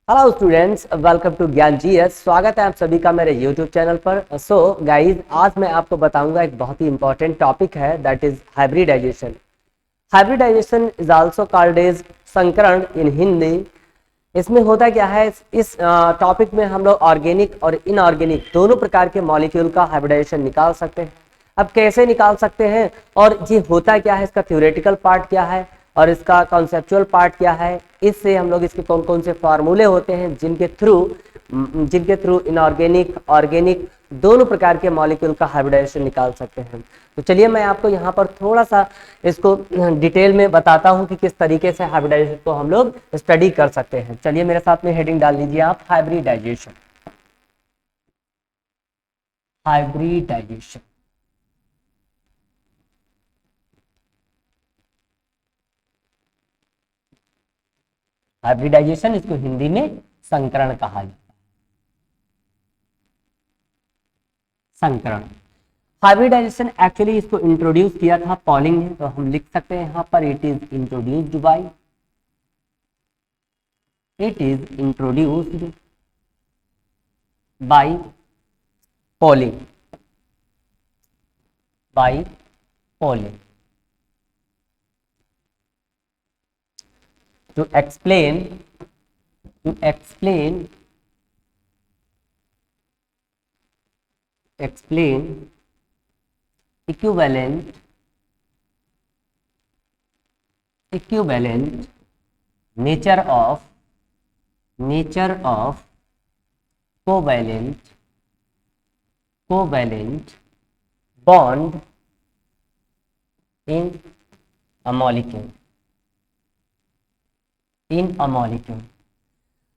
Hello students, welcome to ज्ञान GS. स्वागत है आप सभी का मेरे यूट्यूब चैनल पर। सो गाइज, आज मैं आपको बताऊंगा एक बहुत ही इंपॉर्टेंट टॉपिक है, that is hybridisation. Hybridisation is also called as संकरण इन हिंदी। इसमें होता क्या है, इस टॉपिक में हम लोग ऑर्गेनिक और इनऑर्गेनिक दोनों प्रकार के मॉलिक्यूल का हाइब्रिडाइजेशन निकाल सकते हैं। अब कैसे निकाल सकते हैं और ये होता क्या है, इसका थ्योरेटिकल पार्ट क्या है और इसका कॉन्सेप्चुअल पार्ट क्या है, इससे हम लोग इसके कौन कौन से फार्मूले होते हैं जिनके थ्रू इनऑर्गेनिक ऑर्गेनिक दोनों प्रकार के मॉलिक्यूल का हाइब्रिडाइजेशन निकाल सकते हैं। तो चलिए मैं आपको यहाँ पर थोड़ा सा इसको डिटेल में बताता हूँ कि किस तरीके से हाइब्रिडाइजेशन को हम लोग स्टडी कर सकते हैं। चलिए मेरे साथ में हेडिंग डाल लीजिए आप, हाइब्रिडाइजेशन। हाइब्रिडाइजेशन हाइब्रिडाइजेशन इसको हिंदी में संकरण कहा जाता है। संकरण हाइब्रिडाइजेशन एक्चुअली इसको इंट्रोड्यूस किया था पॉलिंग ने, तो हम लिख सकते हैं यहाँ पर it is introduced by polling to explain equivalent nature of covalent bond in a molecule।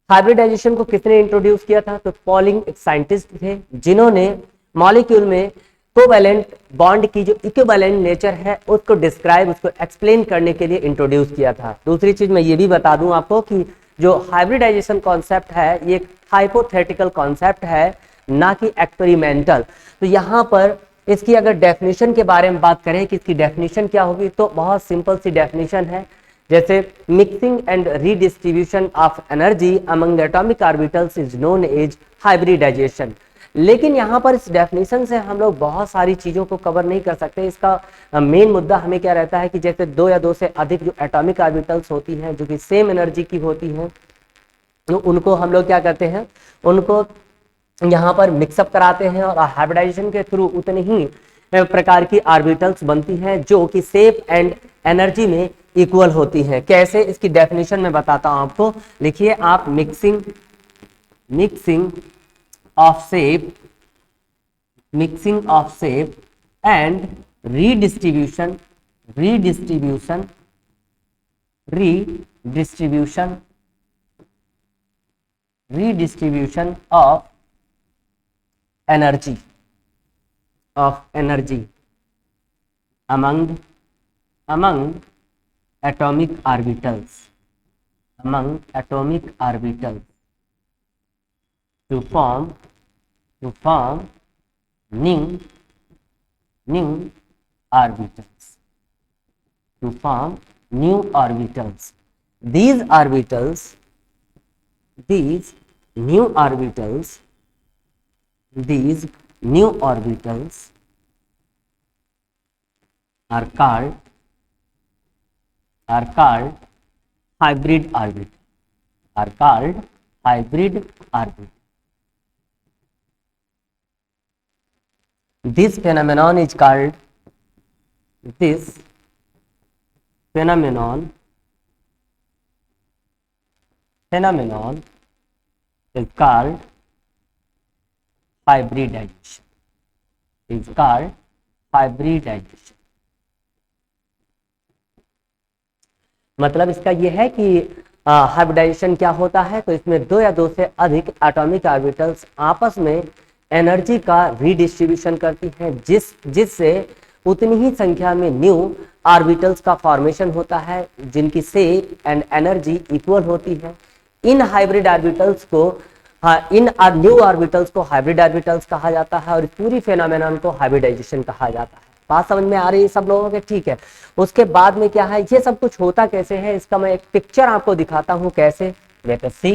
Hybridisation को किसने इंट्रोड्यूस किया था? तो पॉलिंग एक साइंटिस्ट थे जिन्होंने मॉलिक्यूल में कोवैलेंट बॉन्ड की जो इक्विवेलेंट नेचर है उसको डिस्क्राइब, उसको एक्सप्लेन करने के लिए इंट्रोड्यूस किया था। दूसरी चीज मैं ये भी बता दूं आपको कि जो हाइब्रिडाइजेशन कॉन्सेप्ट है ये एक हाइपोथेटिकल कॉन्सेप्ट है, ना कि एक्सपेरिमेंटल। तो यहाँ पर इसकी अगर डेफिनेशन के बारे में बात करें कि इसकी डेफिनेशन क्या होगी, तो बहुत सिंपल सी डेफिनेशन है, जैसे mixing and redistribution of energy among atomic orbitals is known as hybridisation. लेकिन यहाँ पर इस डेफिनेशन से हम लोग बहुत सारी चीजों को कवर नहीं कर सकते। इसका मेन मुद्दा हमें क्या रहता है कि जैसे दो या दो से अधिक जो एटॉमिक ऑर्बिटल्स होती हैं जो कि सेम एनर्जी की होती हैं, तो उनको हम लोग क्या करते हैं, उनको यहाँ पर मिक्सअप कराते हैं और हाइब्रिडाइजेशन के थ्रू उतनी ही प्रकार की ऑर्बिटल्स बनती हैं जो कि शेप एंड एनर्जी में इक्वल होती हैं। कैसे, इसकी डेफिनेशन में बताता हूं आपको। लिखिए आप, mixing of shape and redistribution of energy among atomic orbitals to form new orbitals these new orbitals are called hybrid orbitals. This phenomenon is called hybridization। मतलब इसका यह है कि हाइब्रिडाइजेशन क्या होता है, तो इसमें दो या दो से अधिक एटॉमिक ऑर्बिटल्स आपस में एनर्जी का रीडिस्ट्रीब्यूशन करती हैं, जिससे उतनी ही संख्या में न्यू ऑर्बिटल्स का फॉर्मेशन होता है जिनकी शेप एंड एनर्जी इक्वल होती है। इन हाइब्रिड ऑर्बिटल्स को इन न्यू ऑर्बिटल्स को हाइब्रिड ऑर्बिटल्स कहा जाता है और पूरी फेनोमेनन को हाइब्रिडाइजेशन कहा जाता है। बात समझ में आ रही है सब लोगों के? ठीक है। उसके बाद में क्या है, ये सब कुछ होता कैसे है, इसका मैं एक पिक्चर आपको दिखाता हूं कैसे। लेट अस सी।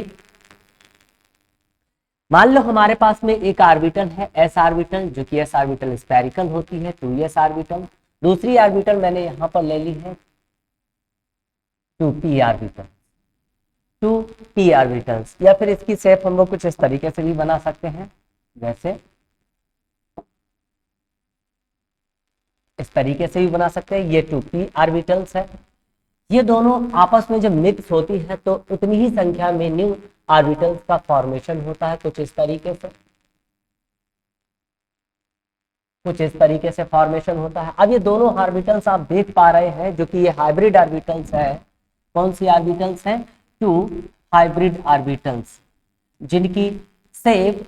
मान लो हमारे पास में एक ऑर्बिटल है एस ऑर्बिटल, जो कि एस ऑर्बिटल स्फेरिकल होती है, 2s ऑर्बिटल। दूसरी ऑर्बिटल मैंने यहां पर ले ली है 2p ऑर्बिटल, 2p ऑर्बिटल्स। या फिर इसकी शेप हम लोग कुछ इस तरीके से भी बना सकते हैं, जैसे इस तरीके से भी बना सकते हैं। ये 2p ऑर्बिटल्स है। ये दोनों आपस में जब मिक्स होती है तो उतनी ही संख्या में न्यू ऑर्बिटल्स का फॉर्मेशन होता है, कुछ इस तरीके से, कुछ इस तरीके से फॉर्मेशन होता है। अब ये दोनों ऑर्बिटल्स आप देख पा रहे हैं, जो कि ये हाइब्रिड ऑर्बिटल्स है। कौन सी ऑर्बिटल्स हैं? 2 हाइब्रिड ऑर्बिटल्स, जिनकी शेप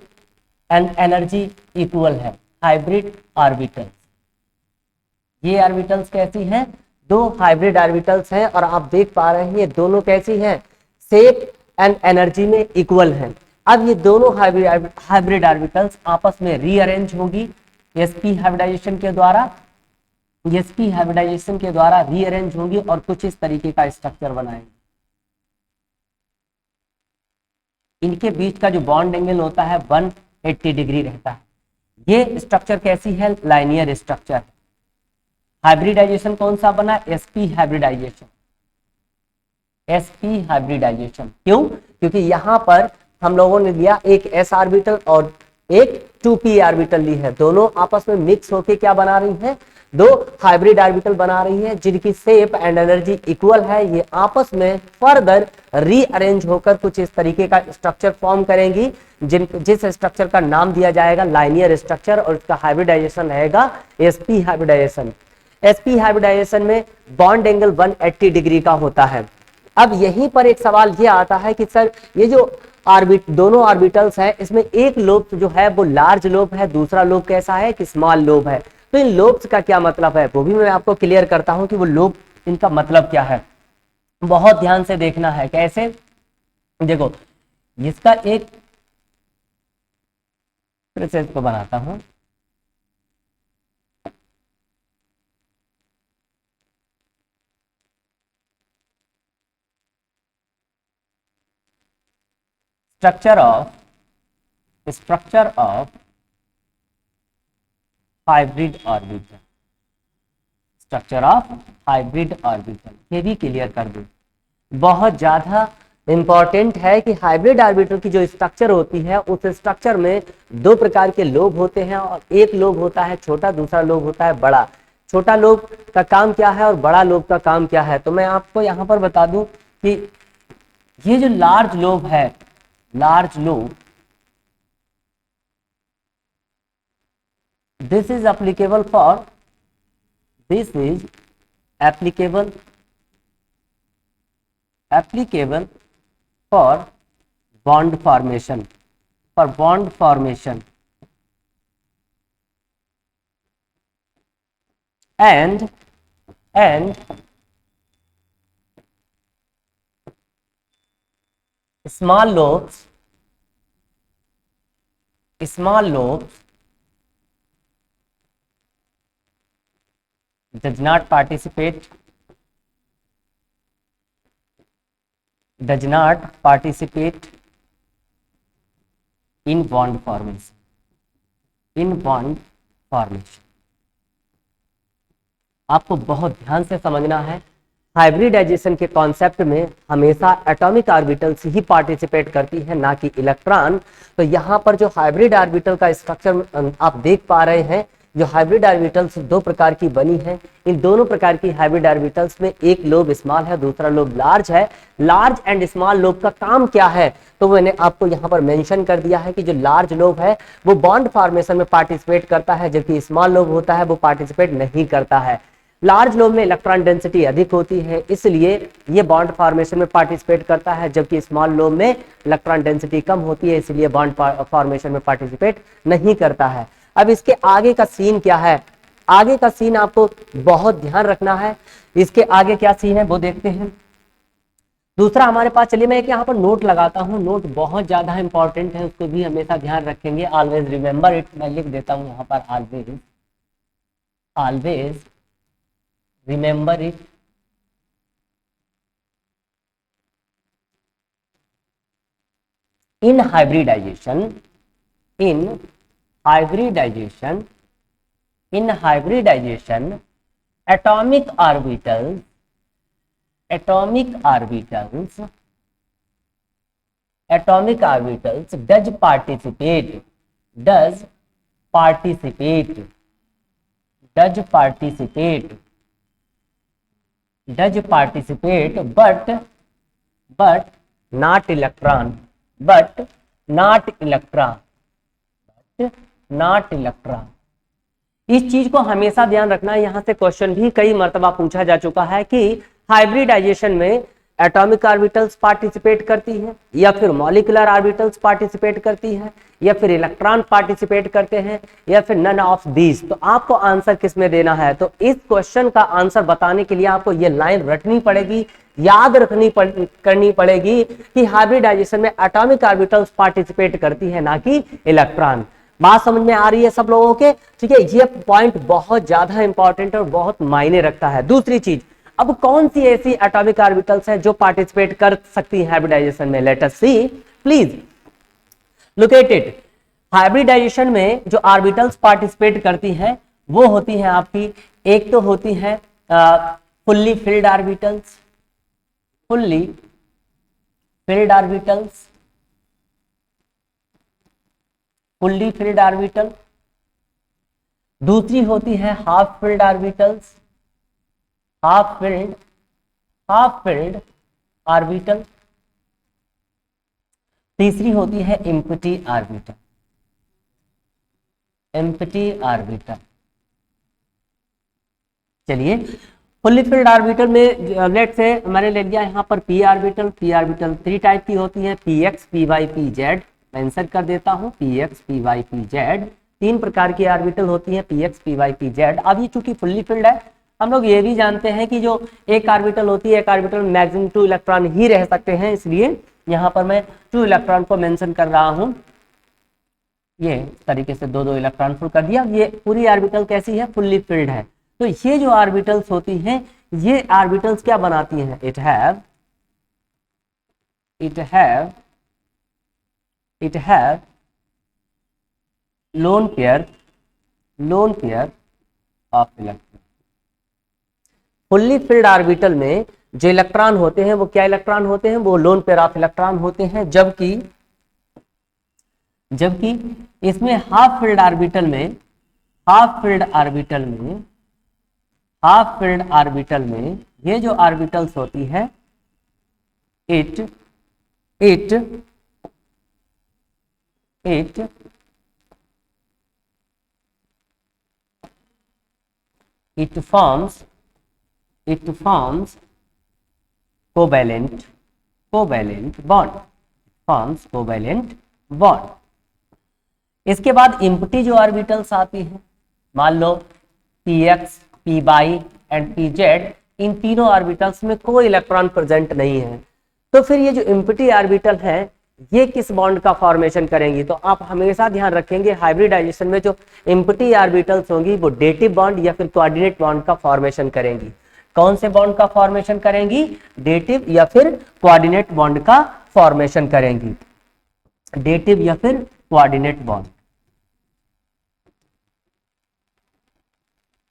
एंड एनर्जी इक्वल है, हाइब्रिड ऑर्बिटल्स। ये ऑर्बिटल्स कैसी हैं? दो हाइब्रिड ऑर्बिटल्स हैं, और आप देख पा रहे हैं ये दोनों कैसी हैं? शेप एंड एनर्जी में इक्वल हैं। अब ये दोनों हाइब्रिड ऑर्बिटल्स आपस में रीअरेंज होगी sp हाइब्रिडाइजेशन के द्वारा, sp हाइब्रिडाइजेशन के द्वारा रीअरेंज होगी और कुछ इस तरीके का स्ट्रक्चर बनाएंगे। इनके बीच का जो बॉन्ड एंगल होता है 180 डिग्री रहता है। ये स्ट्रक्चर कैसी है? Linear structure. हाइब्रिडाइजेशन कौन सा बना? sp hybridisation, sp hybridisation. क्यों? क्योंकि यहां पर हम लोगों ने लिया एक s ऑर्बिटल और एक 2p ऑर्बिटल ली है, दोनों आपस में मिक्स होके क्या बना रही हैं? दो हाइब्रिड ऑर्बिटल बना रही हैं, जिनकी शेप एंड एनर्जी इक्वल है। ये आपस में फर्दर रीअरेंज होकर कुछ इस तरीके का स्ट्रक्चर फॉर्म करेंगी, जिस स्ट्रक्चर का नाम दिया जाएगा लाइनियर स्ट्रक्चर, और इसका हाइब्रिडाइजेशन रहेगा sp हाइब्रिडाइजेशन। sp हाइब्रिडाइजेशन में बॉन्ड एंगल 180 डिग्री का होता है। अब यहीं पर एक सवाल ये आता है कि सर ये जो दोनों ऑर्बिटल्स है, इसमें एक लोब जो है वो लार्ज लोब है, दूसरा लोब कैसा है कि स्मॉल लोब है। तो इन लोब्स का क्या मतलब है वो भी मैं आपको क्लियर करता हूं कि वो लोब इनका मतलब क्या है। बहुत ध्यान से देखना है। कैसे? देखो, इसका एक प्रोसेस को बनाता हूं। Structure of hybrid orbital, structure of hybrid orbital, ये भी क्लियर कर दूं। बहुत ज्यादा इंपॉर्टेंट है कि हाइब्रिड ऑर्बिटल की जो स्ट्रक्चर होती है, उस स्ट्रक्चर में दो प्रकार के लोब होते हैं, और एक लोब होता है छोटा, दूसरा लोब होता है बड़ा। छोटा लोब का काम क्या है और बड़ा लोब का काम क्या है? तो मैं आपको यहां पर बता दूं कि ये जो लार्ज लोब है, large lobe, this is applicable for bond formation, and small lobes does not participate in bond formation, आपको बहुत ध्यान से समझना है। हाइब्रिडाइजेशन के कॉन्सेप्ट में हमेशा एटॉमिक ऑर्बिटल्स ही पार्टिसिपेट करती है, ना कि इलेक्ट्रॉन। तो यहाँ पर जो हाइब्रिड ऑर्बिटल का स्ट्रक्चर आप देख पा रहे हैं, जो हाइब्रिड ऑर्बिटल्स दो प्रकार की बनी है, इन दोनों प्रकार की हाइब्रिड ऑर्बिटल्स में एक लोब स्मॉल है, दूसरा लोब लार्ज है। लार्ज एंड स्मॉल लोब का काम क्या है? तो मैंने आपको यहाँ पर मेंशन कर दिया है कि जो लार्ज लोब है वो बॉन्ड फॉर्मेशन में पार्टिसिपेट करता है, जबकि स्मॉल लोब होता है वो पार्टिसिपेट नहीं करता है। लार्ज लोब में इलेक्ट्रॉन डेंसिटी अधिक होती है, इसलिए ये बॉन्ड फॉर्मेशन में पार्टिसिपेट करता है, जबकि स्मॉल लोब में इलेक्ट्रॉन डेंसिटी कम होती है, इसलिए बॉन्ड फॉर्मेशन में पार्टिसिपेट नहीं करता है। अब इसके आगे का सीन क्या है? आगे का सीन आपको बहुत ध्यान रखना है। इसके आगे क्या सीन है वो देखते हैं। दूसरा हमारे पास, चलिए मैं एक यहाँ पर नोट लगाता हूँ, नोट बहुत ज्यादा इंपॉर्टेंट है, उसको भी हमेशा ध्यान रखेंगे। ऑलवेज रिमेंबर इट, मैं लिख देता हूँ यहाँ पर, always remember it, in hybridization in hybridization atomic orbitals does participate but not electron इस चीज को हमेशा ध्यान रखना है। यहां से क्वेश्चन भी कई मर्तबा पूछा जा चुका है कि हाइब्रिडाइजेशन में एटॉमिक ऑर्बिटल्स पार्टिसिपेट करती है या फिर मॉलिक्यूलर ऑर्बिटल्स पार्टिसिपेट करती है या फिर इलेक्ट्रॉन पार्टिसिपेट करते हैं या फिर नन ऑफ दीज। तो आपको आंसर किस में देना है? तो इस क्वेश्चन का आंसर बताने के लिए आपको ये लाइन रटनी पड़ेगी, याद करनी पड़ेगी कि हाइब्रिडाइजेशन में एटॉमिक ऑर्बिटल्स पार्टिसिपेट करती है, ना कि इलेक्ट्रॉन। बात समझ में आ रही है सब लोगों के? ठीक है, ये पॉइंट बहुत ज्यादा इंपॉर्टेंट और बहुत मायने रखता है। दूसरी चीज, अब कौन सी ऐसी एटॉमिक ऑर्बिटल्स है जो पार्टिसिपेट कर सकती है हाइब्रिडाइजेशन में? Let us see please, look at it. Hybridisation में जो ऑर्बिटल्स पार्टिसिपेट करती हैं वो होती हैं आपकी, एक तो होती है fully filled orbitals, fully filled orbital. दूसरी होती है half filled orbitals, half filled orbital. तीसरी होती है एम्प्टी ऑर्बिटल, चलिए फुल्ली फिल्ड ऑर्बिटल में लेट से मैंने ले लिया यहाँ पर पी ऑर्बिटल। थ्री टाइप की होती है, P X, P Y, P Z. Mention कर देता हूँ, P X, P Y, P Z. तीन प्रकार की ऑर्बिटल होती है, P X, P Y, P Z. अब ये चूंकि फुल्ली फिल्ड है, हम लोग ये भी जानते हैं कि जो एक ऑर्बिटल होती है, एक ऑर्बिटल में मैक्सिमम 2 इलेक्ट्रॉन ही रह सकते हैं, इसलिए यहाँ पर मैं 2 इलेक्ट्रॉन को मेंशन कर रहा हूँ। ये तरीके से 2-2 इलेक्ट्रॉन फुल कर दिया। ये पूरी ऑर्बिटल कैसी है? फुल्ली फिल्ड है। तो ये जो ऑर्बिटल्स होती हैं, ये ऑर्बिटल्स क्या बनाती हैं? It have loan pair of electron. Fully filled orbital में जो इलेक्ट्रॉन होते हैं वो क्या इलेक्ट्रॉन होते हैं? वो लोन पेयर ऑफ इलेक्ट्रॉन होते हैं। जबकि इसमें हाफ फिल्ड ऑर्बिटल में ये जो ऑर्बिटल्स होती है, it forms covalent bond। इसके बाद एम्प्टी जो ऑर्बिटल्स आती हैं, मान लो P X, P Y and P Z, इन तीनों ऑर्बिटल्स में कोई इलेक्ट्रॉन प्रेजेंट नहीं है। तो फिर ये जो एम्प्टी ऑर्बिटल है, ये किस बॉन्ड का फॉर्मेशन करेंगी? तो आप हमेशा ध्यान रखेंगे, हाइब्रिडाइजेशन में जो एम्प्टी ऑर्बिटल्स होंगी वो डेटिव बॉन्ड या फिर कोऑर्डिनेट बॉन्ड का फॉर्मेशन करेंगी। कौन से बॉन्ड का फॉर्मेशन करेंगी? डेटिव या फिर कोऑर्डिनेट बॉन्ड का फॉर्मेशन करेंगी। डेटिव या फिर coordinate bond.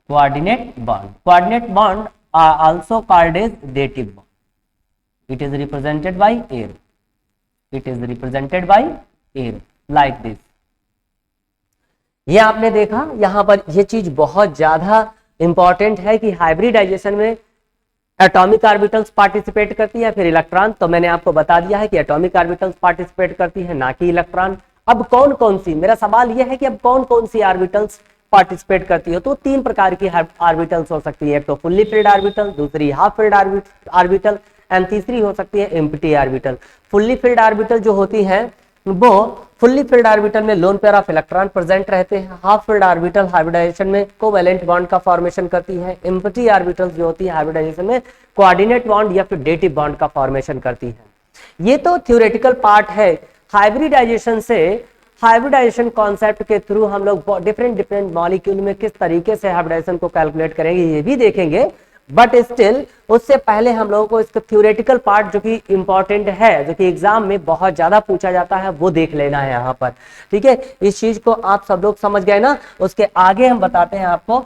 Coordinate bond are also called as dative bond. It is represented by arrow like this। ये आपने देखा, यहां पर ये चीज बहुत ज्यादा इंपॉर्टेंट है कि हाइब्रिडाइजेशन में एटॉमिक ऑर्बिटल्स पार्टिसिपेट करती है फिर इलेक्ट्रॉन। तो मैंने आपको बता दिया है कि एटॉमिक ऑर्बिटल्स पार्टिसिपेट करती है, ना कि इलेक्ट्रॉन। अब कौन कौन सी, मेरा सवाल यह है कि अब कौन कौन सी ऑर्बिटल्स पार्टिसिपेट करती हो? तो 3 प्रकार की ऑर्बिटल्स हो सकती है। एक तो फुल्ली फिल्ड ऑर्बिटल, दूसरी हाफ फिल्ड ऑर्बिटल एंड तीसरी हो सकती है empty orbital. Fully filled orbital जो होती है वो फुल्ली फिल्ड ऑर्बिटल में lone pair of electron present रहते हैं। हाफ फिल्ड ऑर्बिटल हाइब्रिडाइजेशन में कोवैलेंट बॉन्ड का फॉर्मेशन करती है। एम्प्टी ऑर्बिटल जो होती है हाइब्रिडाइजेशन में कोऑर्डिनेट बॉन्ड या फिर डेटिव बॉन्ड का फॉर्मेशन करती है। ये तो थ्योरेटिकल पार्ट है। हाइब्रिडाइजेशन कॉन्सेप्ट के थ्रू हम लोग डिफरेंट मॉलिक्यूल में किस तरीके से हाइब्रिडाइजेशन को कैलकुलेट करेंगे ये भी देखेंगे। बट स्टिल उससे पहले हम लोगों को इसका थ्योरेटिकल पार्ट जो कि इंपॉर्टेंट है, जो कि एग्जाम में बहुत ज्यादा पूछा जाता है, वो देख लेना है यहाँ पर। ठीक है, इस चीज को आप सब लोग समझ गए ना। उसके आगे हम बताते हैं आपको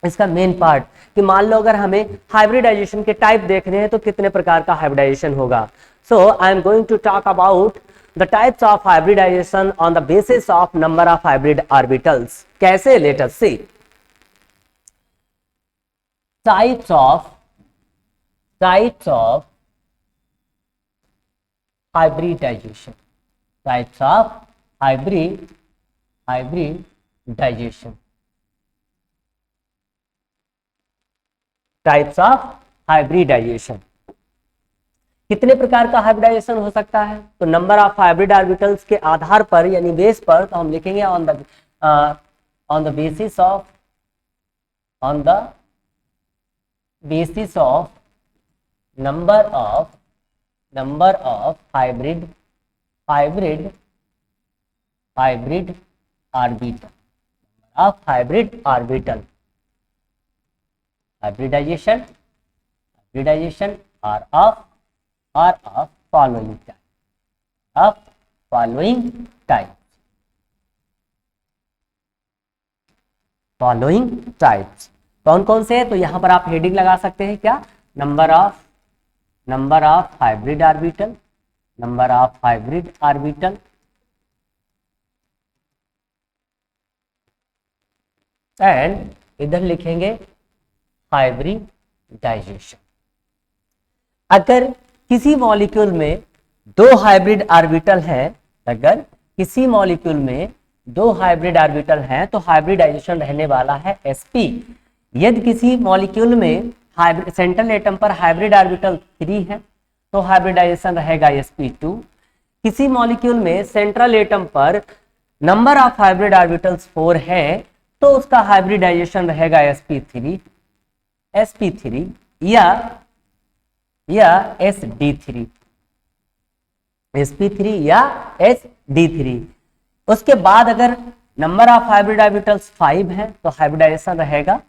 इसका मेन पार्ट कि मान लो अगर हमें हाइब्रिडाइजेशन के टाइप देखने हैं तो कितने प्रकार का हाइब्रिडाइजेशन होगा। So I am going to talk about the types of hybridization on the basis of number of hybrid orbitals. कैसे? Let us see types of hybridization, types of hybridization, types of hybridization. कितने प्रकार का hybridisation हो सकता है? तो number of hybrid orbitals के आधार पर यानी बेस पर, तो हम लिखेंगे on the basis of number of hybrid orbital, hybridization are of following types। कौन कौन से है? तो यहां पर आप हेडिंग लगा सकते हैं क्या? Number of hybrid orbital, and इधर लिखेंगे हाइब्रिडाइजेशन। अगर किसी मॉलिक्यूल में दो हाइब्रिड ऑर्बिटल है, अगर किसी मॉलिक्यूल में दो हाइब्रिड ऑर्बिटल हैं तो हाइब्रिडाइजेशन रहने वाला है sp। यदि किसी मॉलिक्यूल में सेंट्रल एटम पर हाइब्रिड ऑर्बिटल 3 है तो हाइब्रिडाइजेशन रहेगा sp2। किसी मॉलिक्यूल में सेंट्रल एटम पर नंबर ऑफ हाइब्रिड ऑर्बिटल्स 4 है तो उसका हाइब्रिडाइजेशन रहेगा sp3 या sd3 या sd3। उसके बाद अगर नंबर ऑफ हाइब्रिड ऑर्बिटल्स 5 है तो हाइब्रिडाइजेशन रहेगा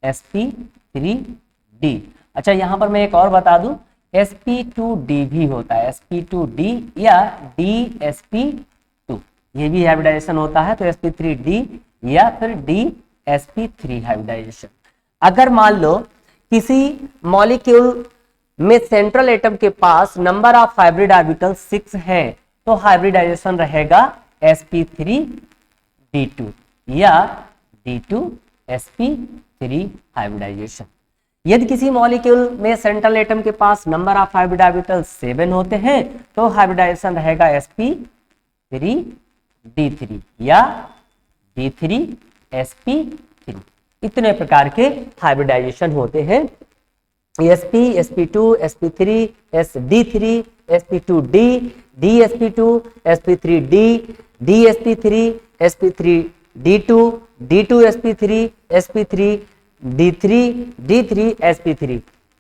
sp3d। अच्छा, यहां पर मैं एक और बता दूं, sp2d भी होता है, sp2d या dsp2, ये भी हाइब्रिडाइजेशन होता है। तो sp3d या फिर dsp3 हाइब्रिडाइजेशन। अगर मान लो किसी मॉलिक्यूल में सेंट्रल एटम के पास नंबर ऑफ हाइब्रिड ऑर्बिटल 6 है तो हाइब्रिडाइजेशन रहेगा sp3d2 या d2sp3 हाइब्रिडाइजेशन। यदि किसी मॉलिक्यूल में सेंट्रल एटम के पास नंबर ऑफ हाइब्रिड ऑर्बिटल 7 होते हैं तो हाइब्रिडाइजेशन रहेगा sp3d3 या d3sp3। इतने प्रकार के हाइब्रिडाइजेशन होते हैं, sp, sp2, sp3, sd3, sp2d, dsp2, sp3d, dsp3, sp3d2, d2sp3, sp3d3, d3sp3।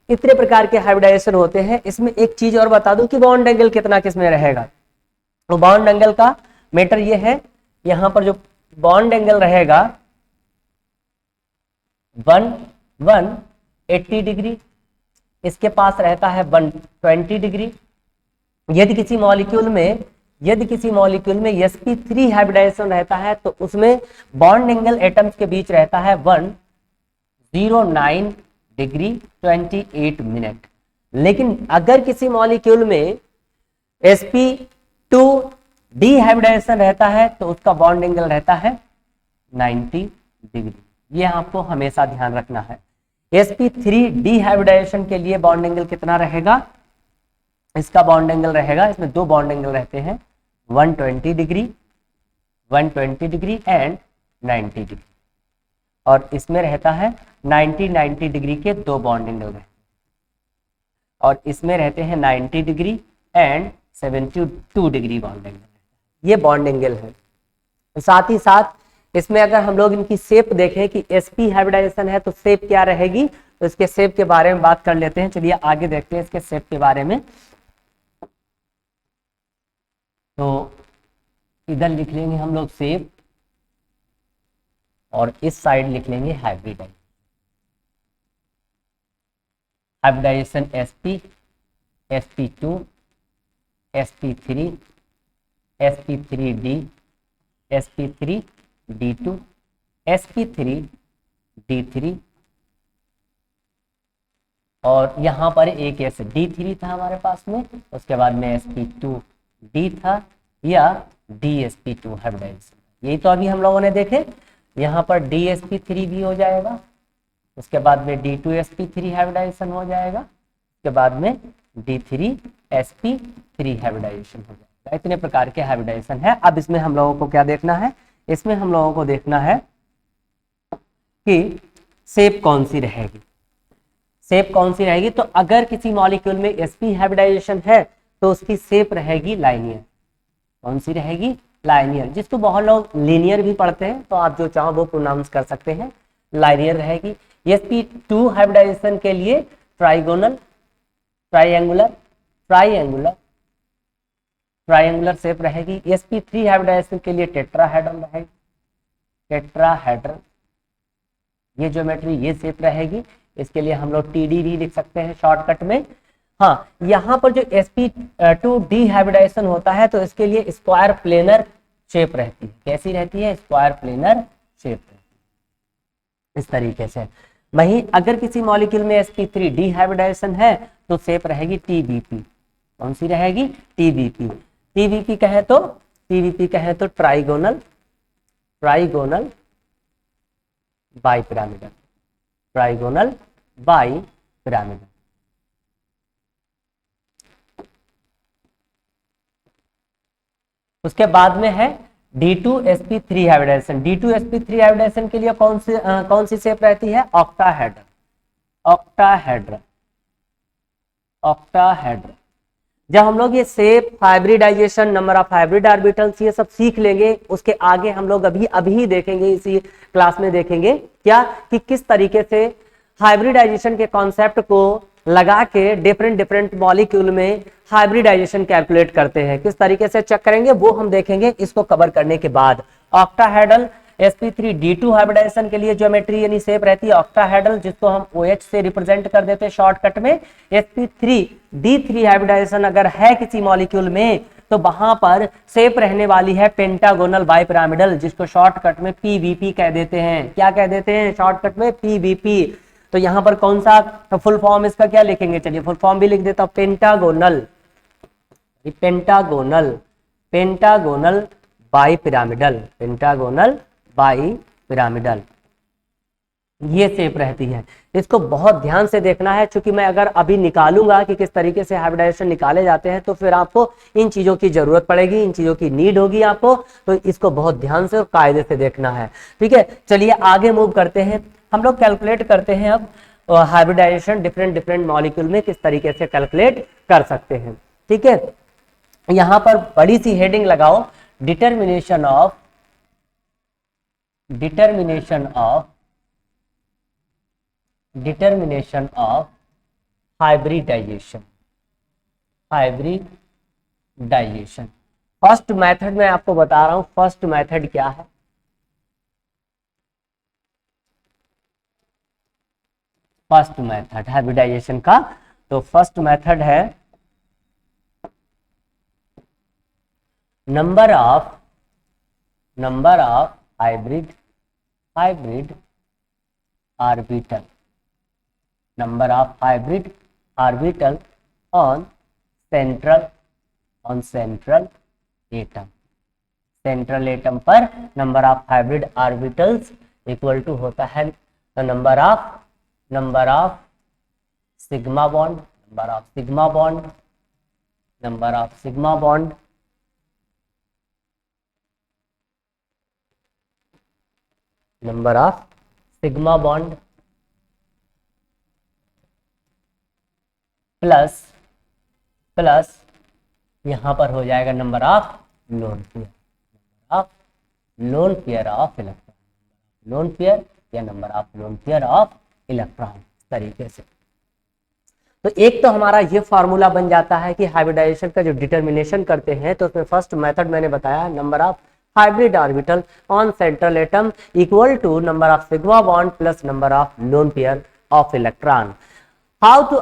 इतने प्रकार के हाइब्रिडाइजेशन होते हैं। इसमें एक चीज और बता दूं कि बॉन्ड एंगल कितना किसमें रहेगा। तो बॉन्ड एंगल का मैटर ये है, यहां पर जो बॉन्ड एंगल रहेगा 180 डिग्री, इसके पास रहता है 120 डिग्री। यदि किसी मॉलिक्यूल में sp3 हाइब्रिडाइजेशन रहता है तो उसमें बॉन्ड एंगल एटम्स के बीच रहता है 109 डिग्री 28 मिनट। लेकिन अगर किसी मॉलिक्यूल में sp2d हाइब्रिडाइजेशन रहता है तो उसका बॉन्ड एंगल रहता है 90 डिग्री। ये आपको हमेशा ध्यान रखना है। sp3d हाइब्रिडाइजेशन के लिए बॉन्ड एंगल कितना रहेगा? इसका बॉन्ड एंगल रहेगा, इसमें दो बॉन्ड एंगल रहते हैं, 120 डिग्री एंड 90 डिग्री, और इसमें रहता है 90 डिग्री के दो बॉन्ड एंगल रहते हैं, और इसमें रहते हैं 90 degree and 72 degree bond angle. ये बॉन्ड एंगल है। साथ ही साथ इसमें अगर हम लोग इनकी शेप देखें कि sp हाइब्रिडाइजेशन है तो शेप क्या रहेगी, तो इसके शेप के बारे में बात कर लेते हैं। चलिए आगे देखते हैं इसके शेप के बारे में। तो इधर लिख लेंगे हम लोग शेप और इस साइड लिख लेंगे hybridisation. Hybridisation sp, sp2, sp3, sp3d, sp3d2, sp3d3 और यहाँ पर एक ऐसे D3 था हमारे पास में, उसके बाद में sp2d था या dsp2 हाइब्रिडाइजेशन। यही तो अभी हम लोगों ने देखे, यहाँ पर dsp3 भी हो जाएगा, उसके बाद में d2sp3 हाइब्रिडाइजेशन हो जाएगा, उसके बाद में d3sp3 हाइब्रिडाइजेशन हो जाएगा। इतने प्रकार के हाइब्रिडाइजेशन है। अब इसमें हम लोगों को क्या देखना है, इसमें हम लोगों को देखना है कि शेप कौन सी रहेगी। शेप कौन सी रहेगी, तो अगर किसी मॉलिक्यूल में sp हाइब्रिडाइजेशन है तो उसकी शेप रहेगी लाइनियर। कौन सी रहेगी, लाइनियर, जिसको बहुत लोग लीनियर भी पढ़ते हैं, तो आप जो चाहो वो प्रोनाउंस कर सकते हैं, लाइनियर रहेगी। sp2 हाइब्रिडाइजेशन के लिए trigonal, triangular, triangular, triangular shape रहेगी। sp3 हाइब्रिडाइजेशन के लिए टेट्राहेड्रल रहेगी, टेट्राहेड्रल, ये ज्योमेट्री, ये शेप रहेगी। इसके लिए हम लोग TD भी लिख सकते हैं शॉर्टकट में। हाँ, यहाँ पर जो sp2d हाइब्रिडाइजेशन होता है तो इसके लिए स्क्वायर प्लेनर शेप रहती है। कैसी रहती है, स्क्वायर प्लेनर शेप रहती है, इस तरीके से। वहीं अगर किसी मॉलिक्यूल में sp3d हाइब्रिडाइजेशन है तो शेप रहेगी TBP। कौन सी रहेगी, TBP। TBP कहे तो, TBP कहे तो trigonal, trigonal bipyramidal, trigonal bipyramidal. उसके बाद में है D2sp3 हाइब्रिडाइजेशन। D2sp3 हाइब्रिडाइजेशन के लिए कौन सी शेप रहती है, ऑक्टाहेड्रल, ऑक्टाहेड्रल, ऑक्टाहेड्रल। जब हम लोग ये shape, hybridisation, number of hybrid orbitals ये सब सीख लेंगे, उसके आगे हम लोग अभी देखेंगे, इसी क्लास में देखेंगे क्या कि किस तरीके से हाइब्रिडाइजेशन के कॉन्सेप्ट को लगा के डिफरेंट मॉलिक्यूल में हाइब्रिडाइजेशन कैलकुलेट करते हैं, किस तरीके से चेक करेंगे वो हम देखेंगे इसको कवर करने के बाद। ऑक्टाहेड्रल sp3d2 हाइब्रिडाइजेशन के लिए ज्योमेट्री यानी शेप रहती है ऑक्टाहेड्रल, जिसको हम OH से रिप्रेजेंट कर देते हैं शॉर्टकट में। sp3d3 हाइब्रिडाइजेशन अगर है किसी मॉलिक्यूल में तो वहां पर शेप रहने वाली है पेंटागोनल बाइपिरामिडल, जिसको शॉर्टकट में PBP कह देते हैं। क्या कह देते हैं शॉर्टकट में, PBP। तो यहाँ पर कौन सा फुल फॉर्म इसका क्या लिखेंगे, चलिए फुल फॉर्म भी लिख देता हूं, pentagonal, pentagonal, pentagonal bipyramidal, pentagonal bipyramidal, ये शेप रहती है। इसको बहुत ध्यान से देखना है, क्योंकि मैं अगर अभी निकालूंगा कि किस तरीके से हाइब्रिडाइजेशन निकाले जाते हैं तो फिर आपको इन चीजों की जरूरत पड़ेगी, इन चीजों की नीड होगी आपको, तो इसको बहुत ध्यान से और कायदे से देखना है। ठीक है, चलिए आगे मूव करते हैं। हम लोग कैलकुलेट करते हैं अब हाइब्रिडाइजेशन डिफरेंट मॉलिक्यूल में किस तरीके से कैलकुलेट कर सकते हैं। ठीक है, यहां पर बड़ी सी हेडिंग लगाओ, determination of hybridisation, hybridisation. First method में आपको बता रहा हूं, फर्स्ट मेथड क्या है। फर्स्ट मेथड हाइब्रिडाइजेशन का, तो फर्स्ट मेथड है number of hybrid orbital, number of hybrid orbital on central atom. Central atom पर number of hybrid orbitals equal to होता है number of sigma bond, number of sigma bond, number of sigma bond, number of sigma bond plus यहां पर हो जाएगा number of lone pair, number of lone pair of electron, lone pair या number of lone pair of electron, तरीके से। तो एक तो हमारा ये फॉर्मूला बन जाता है कि हाइब्रिडाइजेशन का जो डिटर्मिनेशन करते हैं, तो उसमें फर्स्ट मेथड मैंने बताया, number of hybrid orbital on central atom equal to number of sigma bond plus number of lone pair of electron. How to